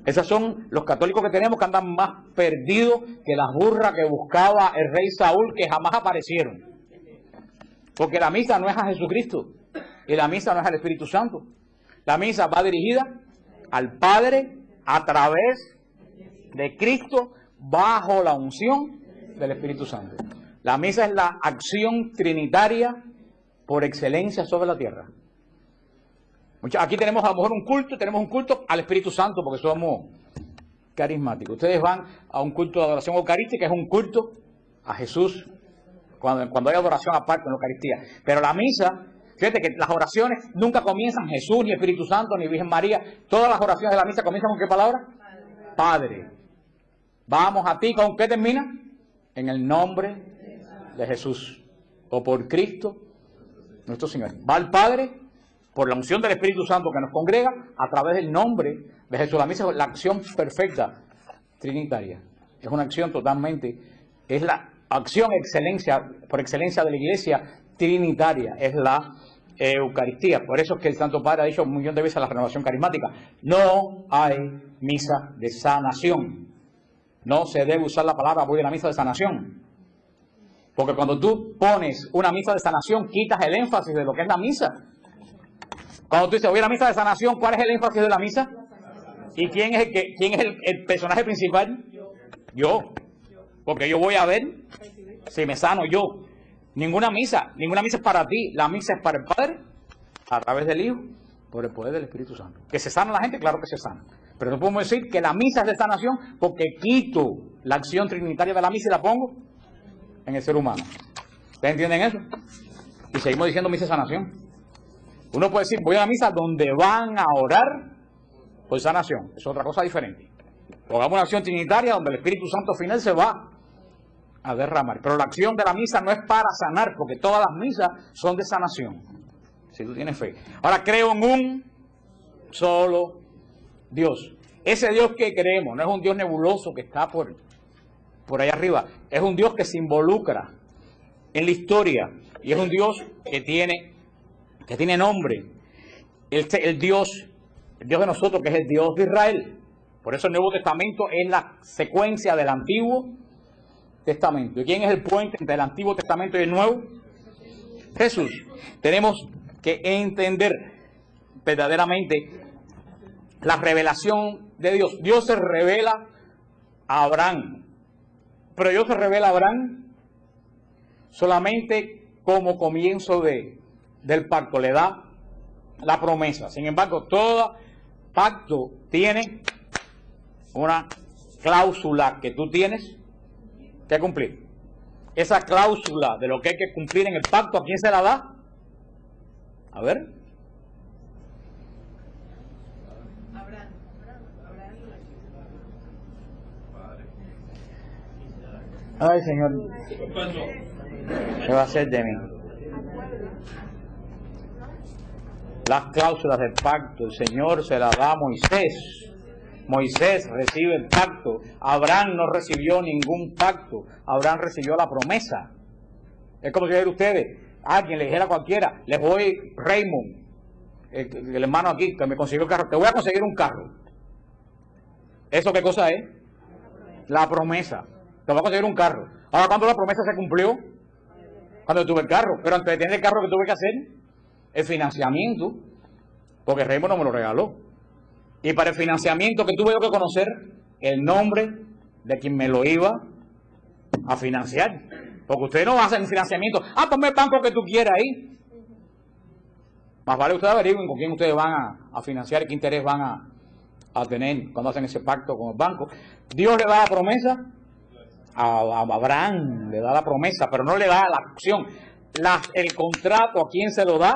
Esos son los católicos que tenemos que andan más perdidos que las burras que buscaba el rey Saúl, que jamás aparecieron. Porque la misa no es a Jesucristo y la misa no es al Espíritu Santo. La misa va dirigida al Padre a través de Cristo bajo la unción del Espíritu Santo. La misa es la acción trinitaria por excelencia sobre la tierra. Aquí tenemos a lo mejor tenemos un culto al Espíritu Santo porque somos carismáticos. Ustedes van a un culto de adoración eucarística, es un culto a Jesús, cuando hay adoración aparte en la Eucaristía. Pero la misa, fíjate que las oraciones nunca comienzan Jesús, ni Espíritu Santo, ni Virgen María. Todas las oraciones de la misa comienzan con ¿qué palabra? Padre. Vamos a ti, ¿con qué termina? En el nombre de Jesús, o por Cristo nuestro Señor. Va al Padre por la unción del Espíritu Santo que nos congrega a través del nombre de Jesús. La misa es la acción perfecta trinitaria. Es una acción totalmente, es la acción por excelencia de la iglesia trinitaria, es la Eucaristía. Por eso es que el Santo Padre ha dicho un millón de veces a la renovación carismática, no hay misa de sanación. No se debe usar la palabra voy a la misa de sanación. Porque cuando tú pones una misa de sanación, quitas el énfasis de lo que es la misa. Cuando tú dices voy a la misa de sanación, ¿cuál es el énfasis de la misa? ¿Y quién es el personaje principal? Yo. Porque yo voy a ver si me sano yo. Ninguna misa es para ti. La misa es para el Padre, a través del Hijo, por el poder del Espíritu Santo. ¿Que se sana la gente? Claro que se sana. Pero no podemos decir que la misa es de sanación porque quito la acción trinitaria de la misa y la pongo en el ser humano. ¿Ustedes entienden eso? Y seguimos diciendo misa de sanación. Uno puede decir, voy a la misa donde van a orar por sanación. Es otra cosa diferente. Pongamos una acción trinitaria donde el Espíritu Santo final se va a derramar. Pero la acción de la misa no es para sanar, porque todas las misas son de sanación. Si tú tienes fe. Ahora creo en un solo Dios. Ese Dios que creemos no es un Dios nebuloso que está por allá arriba. Es un Dios que se involucra en la historia. Y es un Dios que tiene nombre. El Dios de nosotros, que es el Dios de Israel. Por eso el Nuevo Testamento es la secuencia del Antiguo Testamento. ¿Y quién es el puente entre el Antiguo Testamento y el Nuevo? Jesús. Tenemos que entender verdaderamente la revelación de Dios. Dios se revela a Abraham, pero Dios se revela a Abraham solamente como comienzo del pacto, le da la promesa. Sin embargo, todo pacto tiene una cláusula que tú tienes que cumplir. Esa cláusula de lo que hay que cumplir en el pacto, ¿a quién se la da? A ver. Ay, Señor, ¿qué va a hacer de mí? Las cláusulas del pacto, el Señor se las da a Moisés. Moisés recibe el pacto. Abraham no recibió ningún pacto. Abraham recibió la promesa. Es como si ustedes, alguien le dijera a cualquiera, les voy, Raymond, el hermano aquí, que me consiguió el carro, te voy a conseguir un carro. ¿Eso qué cosa es? La promesa. Te voy a conseguir un carro. Ahora, ¿cuándo la promesa se cumplió? Cuando tuve el carro. Pero antes de tener el carro, ¿qué tuve que hacer? El financiamiento. Porque Raymond no me lo regaló. Y para el financiamiento que tuve yo que conocer el nombre de quien me lo iba a financiar. Porque ustedes no hacen financiamiento. Ah, ponme el banco que tú quieras ahí. Más vale ustedes averigüen con quién ustedes van a financiar y qué interés van a tener cuando hacen ese pacto con el banco. Dios le da la promesa a Abraham, le da la promesa, pero no le da la acción. El contrato, ¿a quién se lo da?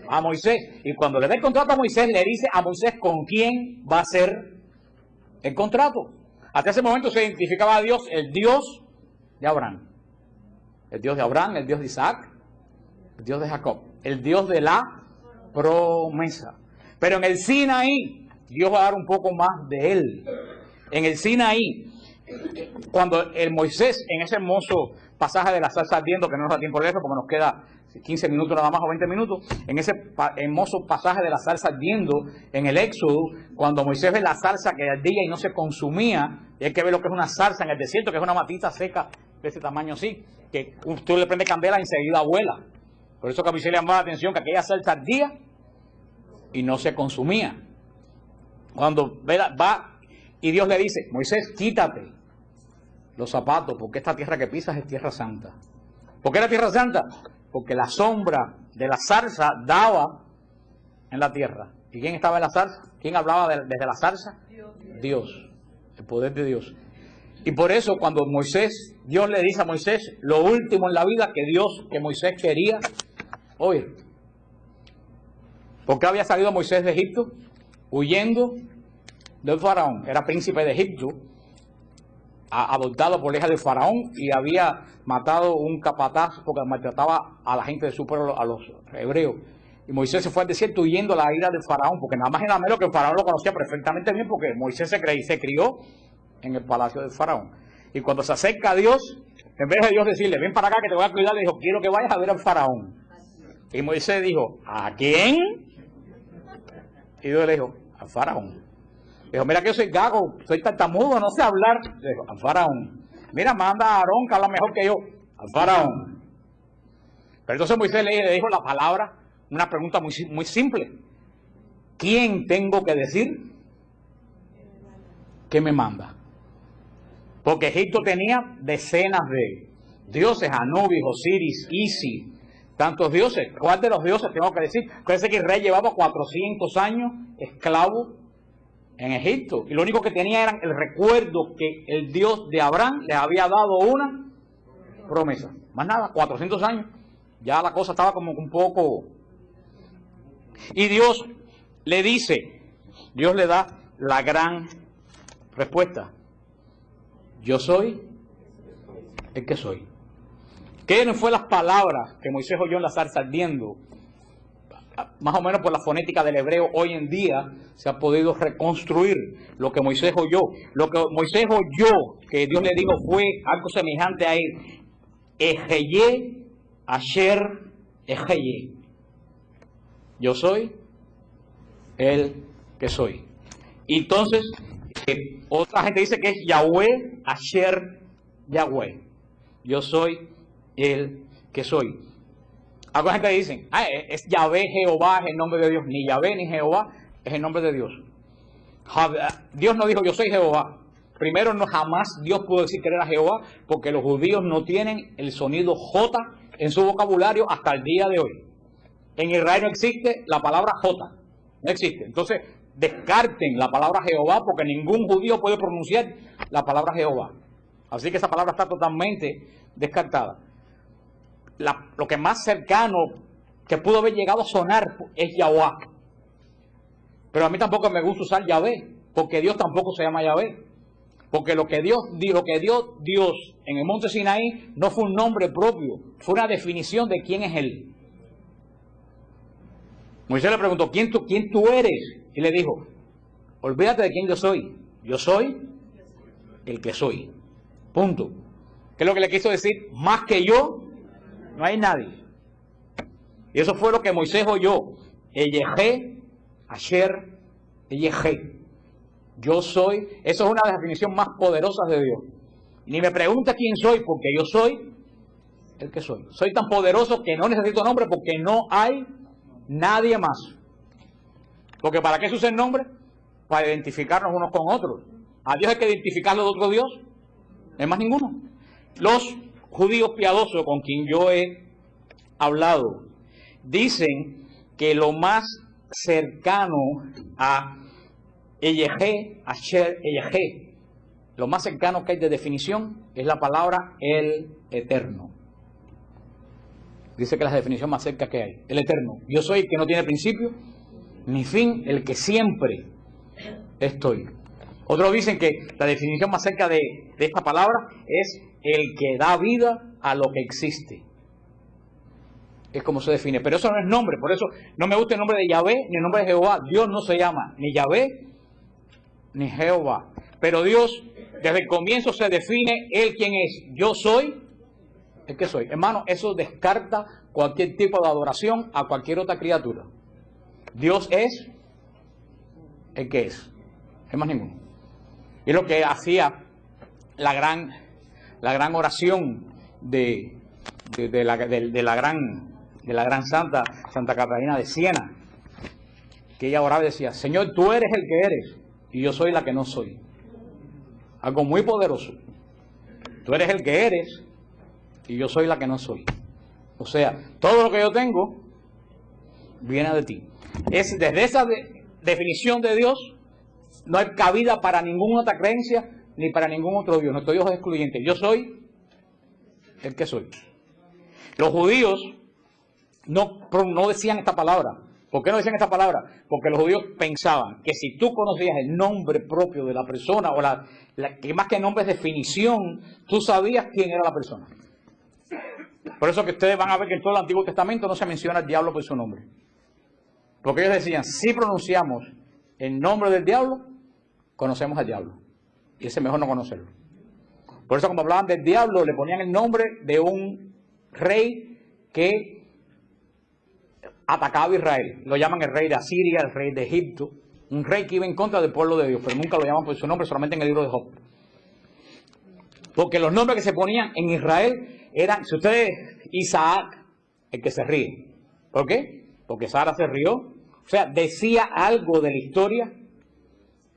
A Moisés. Y cuando le da el contrato a Moisés, le dice a Moisés con quién va a ser el contrato. Hasta ese momento se identificaba a Dios, el Dios de Abraham. El Dios de Abraham, el Dios de Isaac, el Dios de Jacob. El Dios de la promesa. Pero en el Sinaí, Dios va a dar un poco más de él. En el Sinaí, cuando el Moisés, en ese hermoso pasaje de la salsa ardiendo, que no nos da tiempo de leerlo porque nos queda 15 minutos nada más o 20 minutos, en ese hermoso pasaje de la salsa ardiendo, en el Éxodo, cuando Moisés ve la salsa que ardía y no se consumía, y hay que ver lo que es una salsa en el desierto, que es una matita seca de ese tamaño así, que usted le prende candela y enseguida vuela. Por eso que a Moisés le llamaba la atención que aquella salsa ardía y no se consumía. Cuando va y Dios le dice, Moisés, quítate los zapatos, porque esta tierra que pisas es tierra santa. ¿Por qué era tierra santa? Porque la sombra de la zarza daba en la tierra. ¿Y quién estaba en la zarza? ¿Quién hablaba desde la zarza? Dios, el poder de Dios. Y por eso cuando Dios le dice a Moisés lo último en la vida que Moisés quería oír. ¿Por qué había salido Moisés de Egipto? Huyendo del faraón. Era príncipe de Egipto, adoptado por la hija del faraón, y había matado un capataz porque maltrataba a la gente de su pueblo, a los hebreos. Y Moisés se fue al desierto huyendo a la ira del faraón, porque nada más y nada menos que el faraón lo conocía perfectamente bien, porque Moisés se crió en el palacio del faraón. Y cuando se acerca a Dios, en vez de Dios decirle, ven para acá que te voy a cuidar, le dijo, quiero que vayas a ver al faraón. Y Moisés dijo, ¿a quién? Y Dios le dijo, al faraón. Dijo, mira que yo soy gago, soy tartamudo, no sé hablar. Dijo, al faraón. Mira, manda a Aarón, que habla mejor que yo. Al faraón. Pero entonces Moisés le dijo la palabra, una pregunta muy, muy simple. ¿Quién tengo que decir que me manda? Porque Egipto tenía decenas de dioses, Anubis, Osiris, Isis, tantos dioses. ¿Cuál de los dioses tengo que decir? Parece que el rey llevaba 400 años esclavo en Egipto. Y lo único que tenía era el recuerdo que el Dios de Abraham le había dado una promesa. Más nada, 400 años. Ya la cosa estaba como un poco... Y Dios le dice, Dios le da la gran respuesta. Yo soy el que soy. ¿Qué no fue las palabras que Moisés oyó en la zarza ardiendo? Más o menos por la fonética del hebreo, hoy en día se ha podido reconstruir lo que Moisés oyó. Lo que Moisés oyó, que Dios le dijo, fue algo semejante a él. Ejeye, Asher, Ejeye. Yo soy el que soy. Y entonces, Otra gente dice que es Yahweh, Asher, Yahweh. Yo soy el que soy. Alguna gente dice, es Yahvé, Jehová, es el nombre de Dios. Ni Yahvé ni Jehová es el nombre de Dios. Dios no dijo yo soy Jehová. Primero, no, jamás Dios pudo decir que era Jehová, porque los judíos no tienen el sonido J en su vocabulario hasta el día de hoy. En Israel no existe la palabra J. No existe. Entonces, descarten la palabra Jehová, porque ningún judío puede pronunciar la palabra Jehová. Así que esa palabra está totalmente descartada. Lo que más cercano que pudo haber llegado a sonar es Yahweh. Pero a mí tampoco me gusta usar Yahvé, porque Dios tampoco se llama Yahvé. Porque lo que dio Dios en el monte Sinaí no fue un nombre propio, fue una definición de quién es Él. Moisés le preguntó, ¿quién tú eres? Y le dijo, olvídate de quién yo soy. Yo soy el que soy. Punto. ¿Qué es lo que le quiso decir? Más que yo, no hay nadie. Y eso fue lo que Moisés oyó. Eyehé, Asher, Eyehé. Yo soy. Eso es una de las definiciones más poderosas de Dios. Ni me pregunta quién soy, porque yo soy el que soy. Soy tan poderoso que no necesito nombre, porque no hay nadie más. Porque ¿para qué se usa el nombre? Para identificarnos unos con otros. A Dios hay que identificarlo de otro Dios. No hay más ninguno. Los judíos piadosos con quien yo he hablado dicen que lo más cercano a Eyehé, Asher, Eyehé, lo más cercano que hay de definición es la palabra el eterno. Dice que es la definición más cerca que hay. El eterno. Yo soy el que no tiene principio ni fin, el que siempre estoy. Otros dicen que la definición más cerca de esta palabra es el que da vida a lo que existe. Es como se define. Pero eso no es nombre. Por eso no me gusta el nombre de Yahvé ni el nombre de Jehová. Dios no se llama ni Yahvé ni Jehová. Pero Dios desde el comienzo se define Él quién es. Yo soy el que soy. Hermano, eso descarta cualquier tipo de adoración a cualquier otra criatura. Dios es el que es. No hay más ninguno. Y es lo que hacía la gran oración de la gran Santa Catalina de Siena, que ella oraba y decía, Señor, tú eres el que eres y yo soy la que no soy. Algo muy poderoso. Tú eres el que eres y yo soy la que no soy. O sea, todo lo que yo tengo viene de ti. Desde esa definición de Dios no hay cabida para ninguna otra creencia ni para ningún otro Dios. Nuestro Dios es excluyente. Yo soy el que soy. Los judíos no decían esta palabra. ¿Por qué no decían esta palabra? Porque los judíos pensaban que si tú conocías el nombre propio de la persona, o que más que nombre es definición, tú sabías quién era la persona. Por eso que ustedes van a ver que en todo el Antiguo Testamento no se menciona al diablo por su nombre. Porque ellos decían, si pronunciamos el nombre del diablo, conocemos al diablo. Y ese es mejor no conocerlo. Por eso cuando hablaban del diablo, le ponían el nombre de un rey que atacaba a Israel. Lo llaman el rey de Asiria, el rey de Egipto. Un rey que iba en contra del pueblo de Dios, pero nunca lo llaman por su nombre, solamente en el libro de Job. Porque los nombres que se ponían en Israel eran, si ustedes, Isaac, el que se ríe. ¿Por qué? Porque Sara se rió. O sea, decía algo de la historia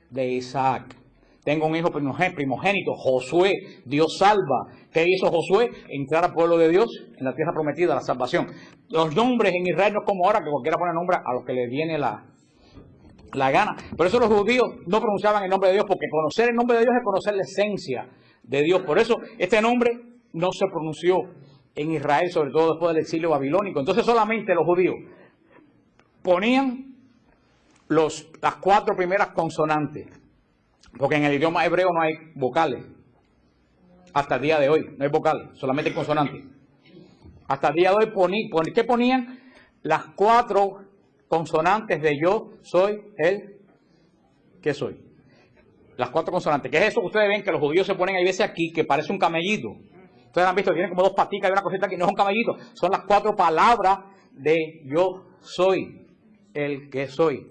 de Isaac. Tengo un hijo primogénito, Josué, Dios salva. ¿Qué hizo Josué? Entrar al pueblo de Dios en la tierra prometida, la salvación. Los nombres en Israel no es como ahora, que cualquiera pone nombre a lo que le viene la gana. Por eso los judíos no pronunciaban el nombre de Dios, porque conocer el nombre de Dios es conocer la esencia de Dios. Por eso este nombre no se pronunció en Israel, sobre todo después del exilio babilónico. Entonces solamente los judíos ponían las 4 primeras consonantes, porque en el idioma hebreo no hay vocales. Hasta el día de hoy no hay vocales, solamente consonantes. Hasta el día de hoy, ¿qué ponían? Las 4 consonantes de yo soy el que soy. Las 4 consonantes. ¿Qué es eso que ustedes ven que los judíos se ponen ahí veces aquí, que parece un camellito? Ustedes han visto, tienen como 2 paticas y una cosita aquí, no es un camellito. Son las 4 palabras de yo soy el que soy.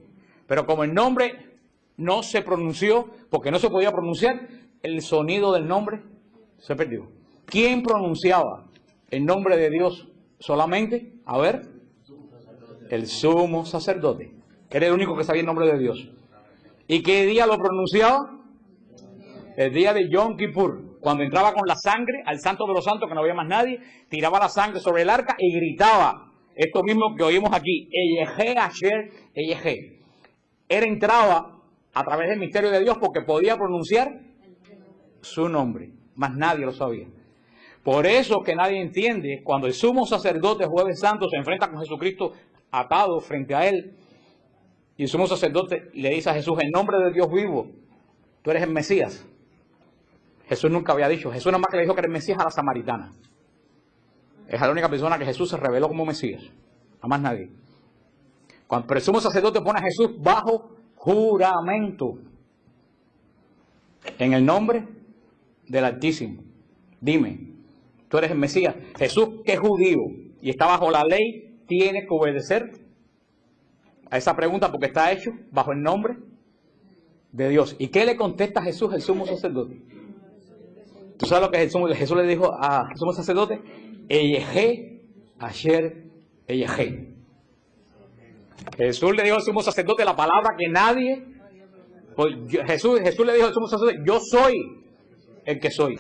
Pero como el nombre no se pronunció, porque no se podía pronunciar, el sonido del nombre se perdió. ¿Quién pronunciaba el nombre de Dios solamente? A ver, el sumo sacerdote, que era el único que sabía el nombre de Dios. ¿Y qué día lo pronunciaba? El día de Yom Kippur, cuando entraba con la sangre al Santo de los Santos, que no había más nadie, tiraba la sangre sobre el arca y gritaba esto mismo que oímos aquí, Eyehe Asher Eyehe. Él entraba a través del misterio de Dios porque podía pronunciar su nombre, más nadie lo sabía. Por eso que nadie entiende, cuando el sumo sacerdote Jueves Santo se enfrenta con Jesucristo atado frente a él, y el sumo sacerdote le dice a Jesús, en nombre de Dios vivo, tú eres el Mesías. Jesús nunca había dicho, Jesús nada más que le dijo que era el Mesías a la samaritana. Es la única persona que Jesús se reveló como Mesías, a más nadie. Pero el sumo sacerdote pone a Jesús bajo juramento, en el nombre del Altísimo. Dime, tú eres el Mesías. Jesús, que es judío y está bajo la ley, tiene que obedecer a esa pregunta porque está hecho bajo el nombre de Dios. ¿Y qué le contesta a Jesús, el sumo sacerdote? ¿Tú sabes lo que Jesús le dijo al sumo sacerdote? Eyehe Asher Eyehe. Jesús le dijo al sumo sacerdote la palabra que nadie... Pues Jesús le dijo al sumo sacerdote, yo soy el que soy.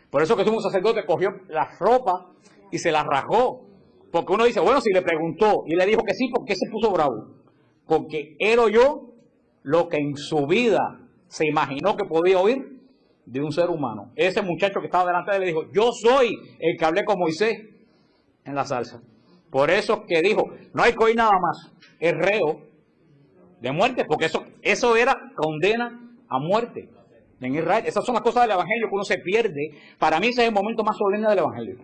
Por eso que el sumo sacerdote cogió la ropa y se la rasgó. Porque uno dice, bueno, si le preguntó y le dijo que sí, ¿por qué se puso bravo? Porque él oyó lo que en su vida se imaginó que podía oír de un ser humano. Ese muchacho que estaba delante de él le dijo, yo soy el que hablé con Moisés en la salsa. Por eso que dijo, no hay que oír nada más, es reo de muerte, porque eso era condena a muerte en Israel. Esas son las cosas del Evangelio que uno se pierde. Para mí ese es el momento más solemne del Evangelio.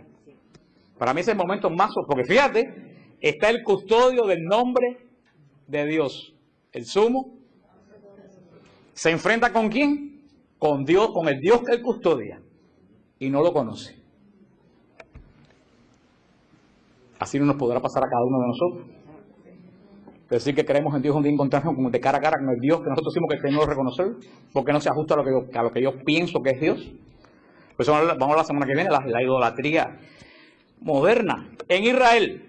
Para mí ese es el momento más solemne, porque fíjate, está el custodio del nombre de Dios. El sumo se enfrenta ¿con quién? Con Dios, con el Dios que él custodia, y no lo conoce. Así no nos podrá pasar a cada uno de nosotros. Decir que creemos en Dios un día encontrarnos de cara a cara con el Dios que nosotros decimos que no lo reconocer, porque no se ajusta a lo que yo pienso que es Dios. Pues vamos a hablar la semana que viene, la idolatría moderna. En Israel,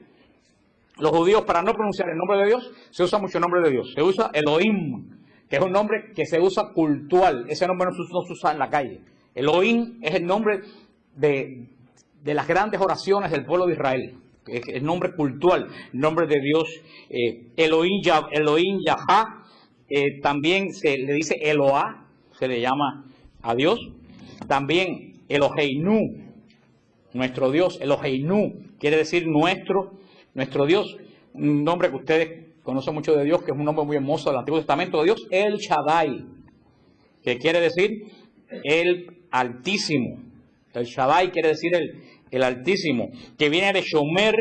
los judíos, para no pronunciar el nombre de Dios, se usa mucho el nombre de Dios. Se usa Elohim, que es un nombre que se usa cultural. Ese nombre no se usa en la calle. Elohim es el nombre de las grandes oraciones del pueblo de Israel. Es el nombre cultural, el nombre de Dios. Elohim Yahá, también se le dice Eloá, se le llama a Dios. También Eloheinu, nuestro Dios. Eloheinu quiere decir nuestro Dios. Un nombre que ustedes conocen mucho de Dios, que es un nombre muy hermoso del Antiguo Testamento de Dios. El Shaddai, que quiere decir el Altísimo. El Shaddai quiere decir el Altísimo, que viene de Shomer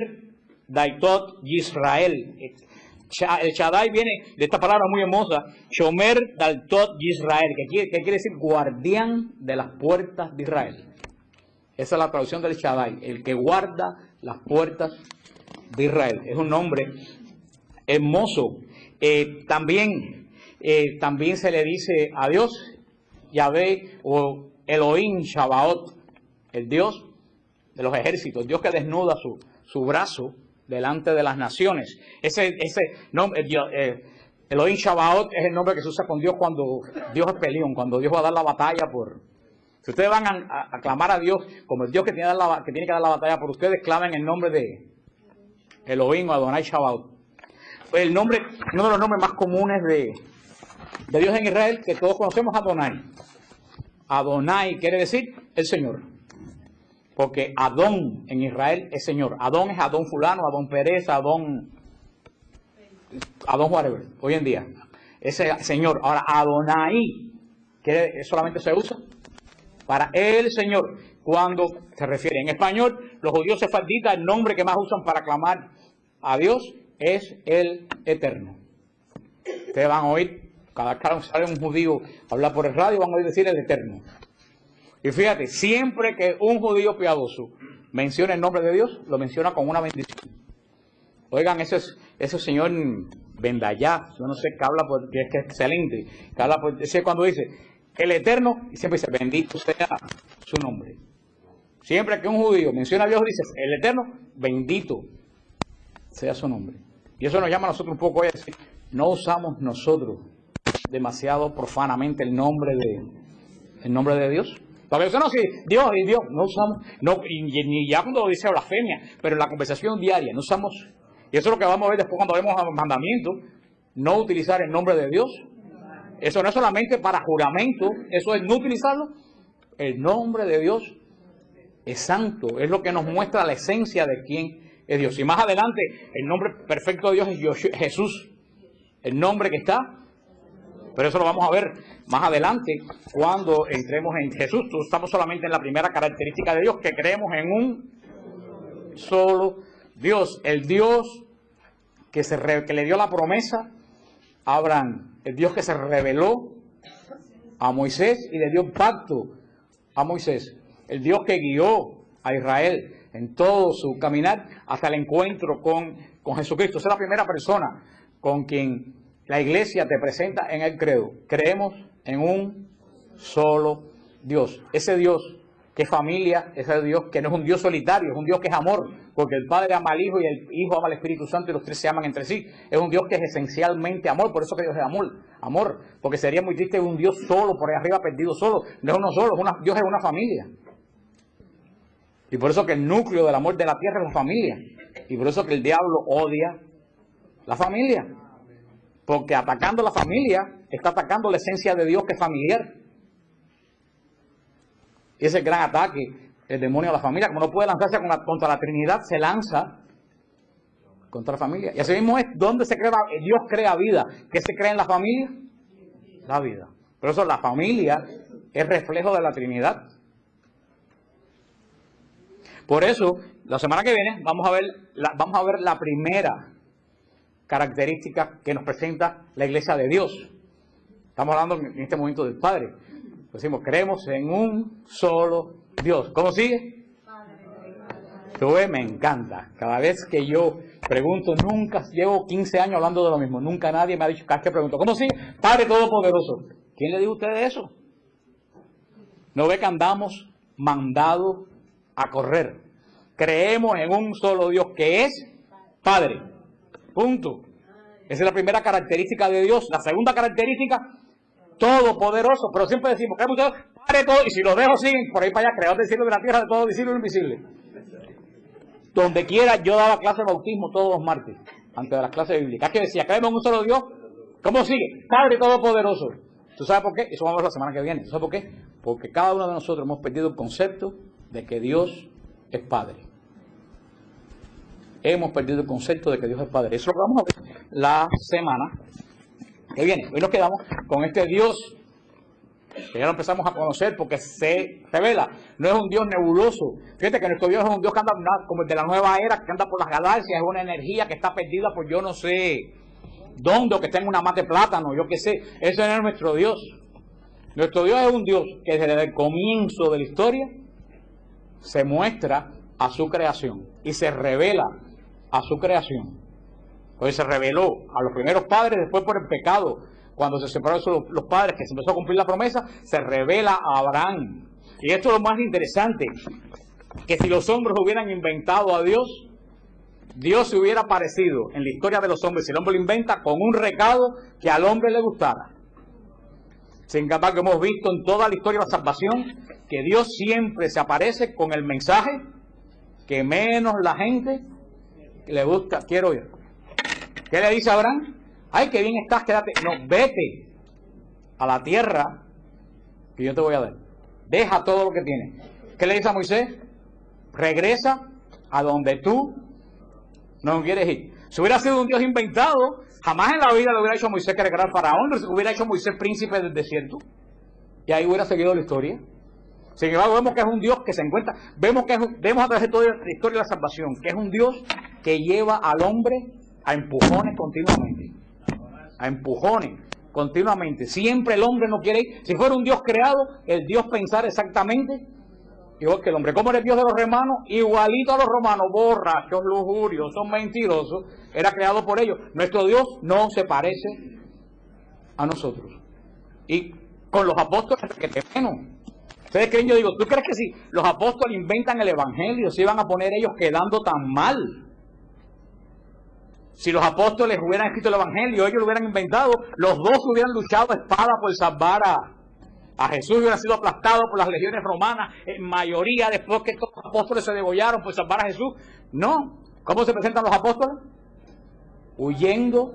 Daitot Yisrael. El Shaddai viene de esta palabra muy hermosa, Shomer Daitot Yisrael, que quiere decir guardián de las puertas de Israel. Esa es la traducción del Shaddai, el que guarda las puertas de Israel. Es un nombre hermoso. También se le dice a Dios Yahvé o Elohim Shabaot, el Dios de los ejércitos, Dios que desnuda su brazo delante de las naciones. Ese nombre, Elohim Shabaot, es el nombre que se usa con Dios cuando Dios es peleón, cuando Dios va a dar la batalla por... Si ustedes van a clamar a Dios como el Dios que tiene que dar la batalla por ustedes, clamen el nombre de Elohim o Adonai Shabaot. Uno de los nombres más comunes de Dios en Israel, que todos conocemos, Adonai. Adonai quiere decir el Señor. Porque Adón en Israel es Señor. Adón es Adón fulano, Adón Pérez, Adón whatever, hoy en día. Ese Señor. Ahora, Adonai solamente se usa para el Señor. Cuando se refiere en español, los judíos sefarditas, el nombre que más usan para clamar a Dios es el Eterno. Ustedes van a oír, cada vez que sale un judío a hablar por el radio, van a oír decir el Eterno. Y fíjate, siempre que un judío piadoso menciona el nombre de Dios, lo menciona con una bendición. Oigan, ese señor Bendayá, yo no sé qué habla, porque es que es excelente, que habla, cuando dice el Eterno, y siempre dice, bendito sea su nombre. Siempre que un judío menciona a Dios, dice, el Eterno, bendito sea su nombre. Y eso nos llama a nosotros un poco a decir, no usamos nosotros demasiado profanamente el nombre de Dios. Porque eso no, si Dios y Dios, no usamos, no, ni ya cuando lo dice blasfemia, pero en la conversación diaria, no usamos, y eso es lo que vamos a ver después cuando vemos los mandamientos, no utilizar el nombre de Dios. Eso no es solamente para juramento, eso es no utilizarlo. El nombre de Dios es santo, es lo que nos muestra la esencia de quién es Dios. Y más adelante, el nombre perfecto de Dios es Jesús, el nombre que está. Pero eso lo vamos a ver más adelante cuando entremos en Jesús. Estamos solamente en la primera característica de Dios, que creemos en un solo Dios. El Dios que le dio la promesa a Abraham. El Dios que se reveló a Moisés y le dio pacto a Moisés. El Dios que guió a Israel en todo su caminar hasta el encuentro con Jesucristo. Esa es la primera persona con quien la iglesia te presenta en el credo. Creemos en un solo Dios. Ese Dios que es familia, ese Dios que no es un Dios solitario, es un Dios que es amor, porque el Padre ama al Hijo y el Hijo ama al Espíritu Santo y los tres se aman entre sí. Es un Dios que es esencialmente amor, por eso que Dios es amor, porque sería muy triste un Dios solo, por ahí arriba perdido solo. No es uno solo, Dios es una familia. Y por eso que el núcleo del amor de la tierra es la familia. Y por eso que el diablo odia la familia. Porque atacando la familia, está atacando la esencia de Dios que es familiar. Y ese gran ataque, el demonio a la familia, como no puede lanzarse contra la Trinidad, se lanza contra la familia. Y así mismo es donde se crea, Dios crea vida. ¿Qué se crea en la familia? La vida. Por eso la familia es reflejo de la Trinidad. Por eso, la semana que viene vamos a ver la primera característica que nos presenta la iglesia de Dios. Estamos hablando en este momento del Padre. Decimos, creemos en un solo Dios. ¿Cómo sigue? Tú ves, me encanta. Cada vez que yo pregunto, llevo 15 años hablando de lo mismo. Nunca nadie me ha dicho, cada vez que pregunto, ¿cómo sigue? Padre Todopoderoso. ¿Quién le dijo a ustedes eso? ¿No ve que andamos mandados a correr? Creemos en un solo Dios que es Padre. Punto. Esa es la primera característica de Dios. La segunda característica, todopoderoso. Pero siempre decimos, creemos en Dios, Padre todo. Y si los dejo siguen por ahí para allá, creador del cielo y de la tierra, de todo visible e invisible. Donde quiera, yo daba clase de bautismo todos los martes, antes de las clases bíblicas. Que decía, creemos en un solo Dios. ¿Cómo sigue? Padre todopoderoso. ¿Tú sabes por qué? Eso vamos a ver la semana que viene. ¿Tú sabes por qué? Porque cada uno de nosotros hemos perdido el concepto de que Dios es Padre. Hemos perdido el concepto de que Dios es Padre. Eso es lo que vamos a ver la semana que viene. Hoy nos quedamos con este Dios que ya lo empezamos a conocer porque se revela. No es un Dios nebuloso. Fíjate que nuestro Dios es un Dios que anda como el de la nueva era, que anda por las galaxias, es una energía que está perdida por yo no sé dónde, o que está en una mata de plátano, yo qué sé. Ese no es nuestro Dios. Nuestro Dios es un Dios que desde el comienzo de la historia se muestra a su creación y se revela a su creación. Pues se reveló a los primeros padres, después por el pecado, cuando se separaron los padres, que se empezó a cumplir la promesa, se revela a Abraham. Y esto es lo más interesante, que si los hombres hubieran inventado a Dios, Dios se hubiera aparecido en la historia de los hombres, si el hombre lo inventa, con un recado que al hombre le gustara. Sin embargo, hemos visto en toda la historia de la salvación que Dios siempre se aparece con el mensaje que menos la gente le gusta. Quiero oír. ¿Qué le dice a Abraham? Ay, qué bien estás, quédate. No, vete a la tierra que yo te voy a dar. Deja todo lo que tienes. ¿Qué le dice a Moisés? Regresa a donde tú no quieres ir. Si hubiera sido un Dios inventado, jamás en la vida le hubiera hecho a Moisés que regresara al faraón, no hubiera hecho a Moisés príncipe del desierto. Y ahí hubiera seguido la historia. Sin embargo, vemos que es un Dios que se encuentra, vemos a través de toda la historia de la salvación, que es un Dios que lleva al hombre a empujones continuamente. A empujones continuamente. Siempre el hombre no quiere ir. Si fuera un Dios creado, el Dios pensara exactamente igual que el hombre. ¿Cómo era el Dios de los romanos? Igualito a los romanos, borrachos, lujurios, son mentirosos, era creado por ellos. Nuestro Dios no se parece a nosotros. Y con los apóstoles, que te menos. ¿Ustedes creen? Yo digo, ¿tú crees que si los apóstoles inventan el evangelio, se iban a poner ellos quedando tan mal? Si los apóstoles hubieran escrito el evangelio, ellos lo hubieran inventado, los dos hubieran luchado a espada por salvar a Jesús, hubieran sido aplastados por las legiones romanas, en mayoría, después que todos los apóstoles se degollaron por salvar a Jesús. No. ¿Cómo se presentan los apóstoles? Huyendo.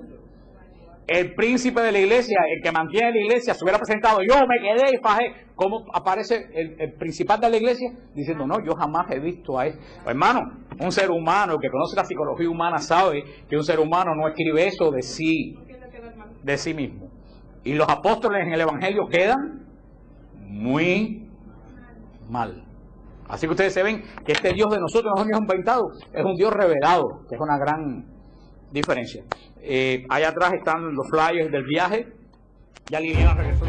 El príncipe de la iglesia, el que mantiene la iglesia, se hubiera presentado, yo me quedé y fajé. ¿Cómo aparece el principal de la iglesia? Diciendo, no, yo jamás he visto a él. Pues, hermano, un ser humano que conoce la psicología humana sabe que un ser humano no escribe eso de sí mismo. Y los apóstoles en el evangelio quedan muy mal. Así que ustedes se ven que este Dios de nosotros no es un Dios inventado, es un Dios revelado, que es una gran diferencia. Allá atrás están los flyers del viaje. Ya Liliana regresó.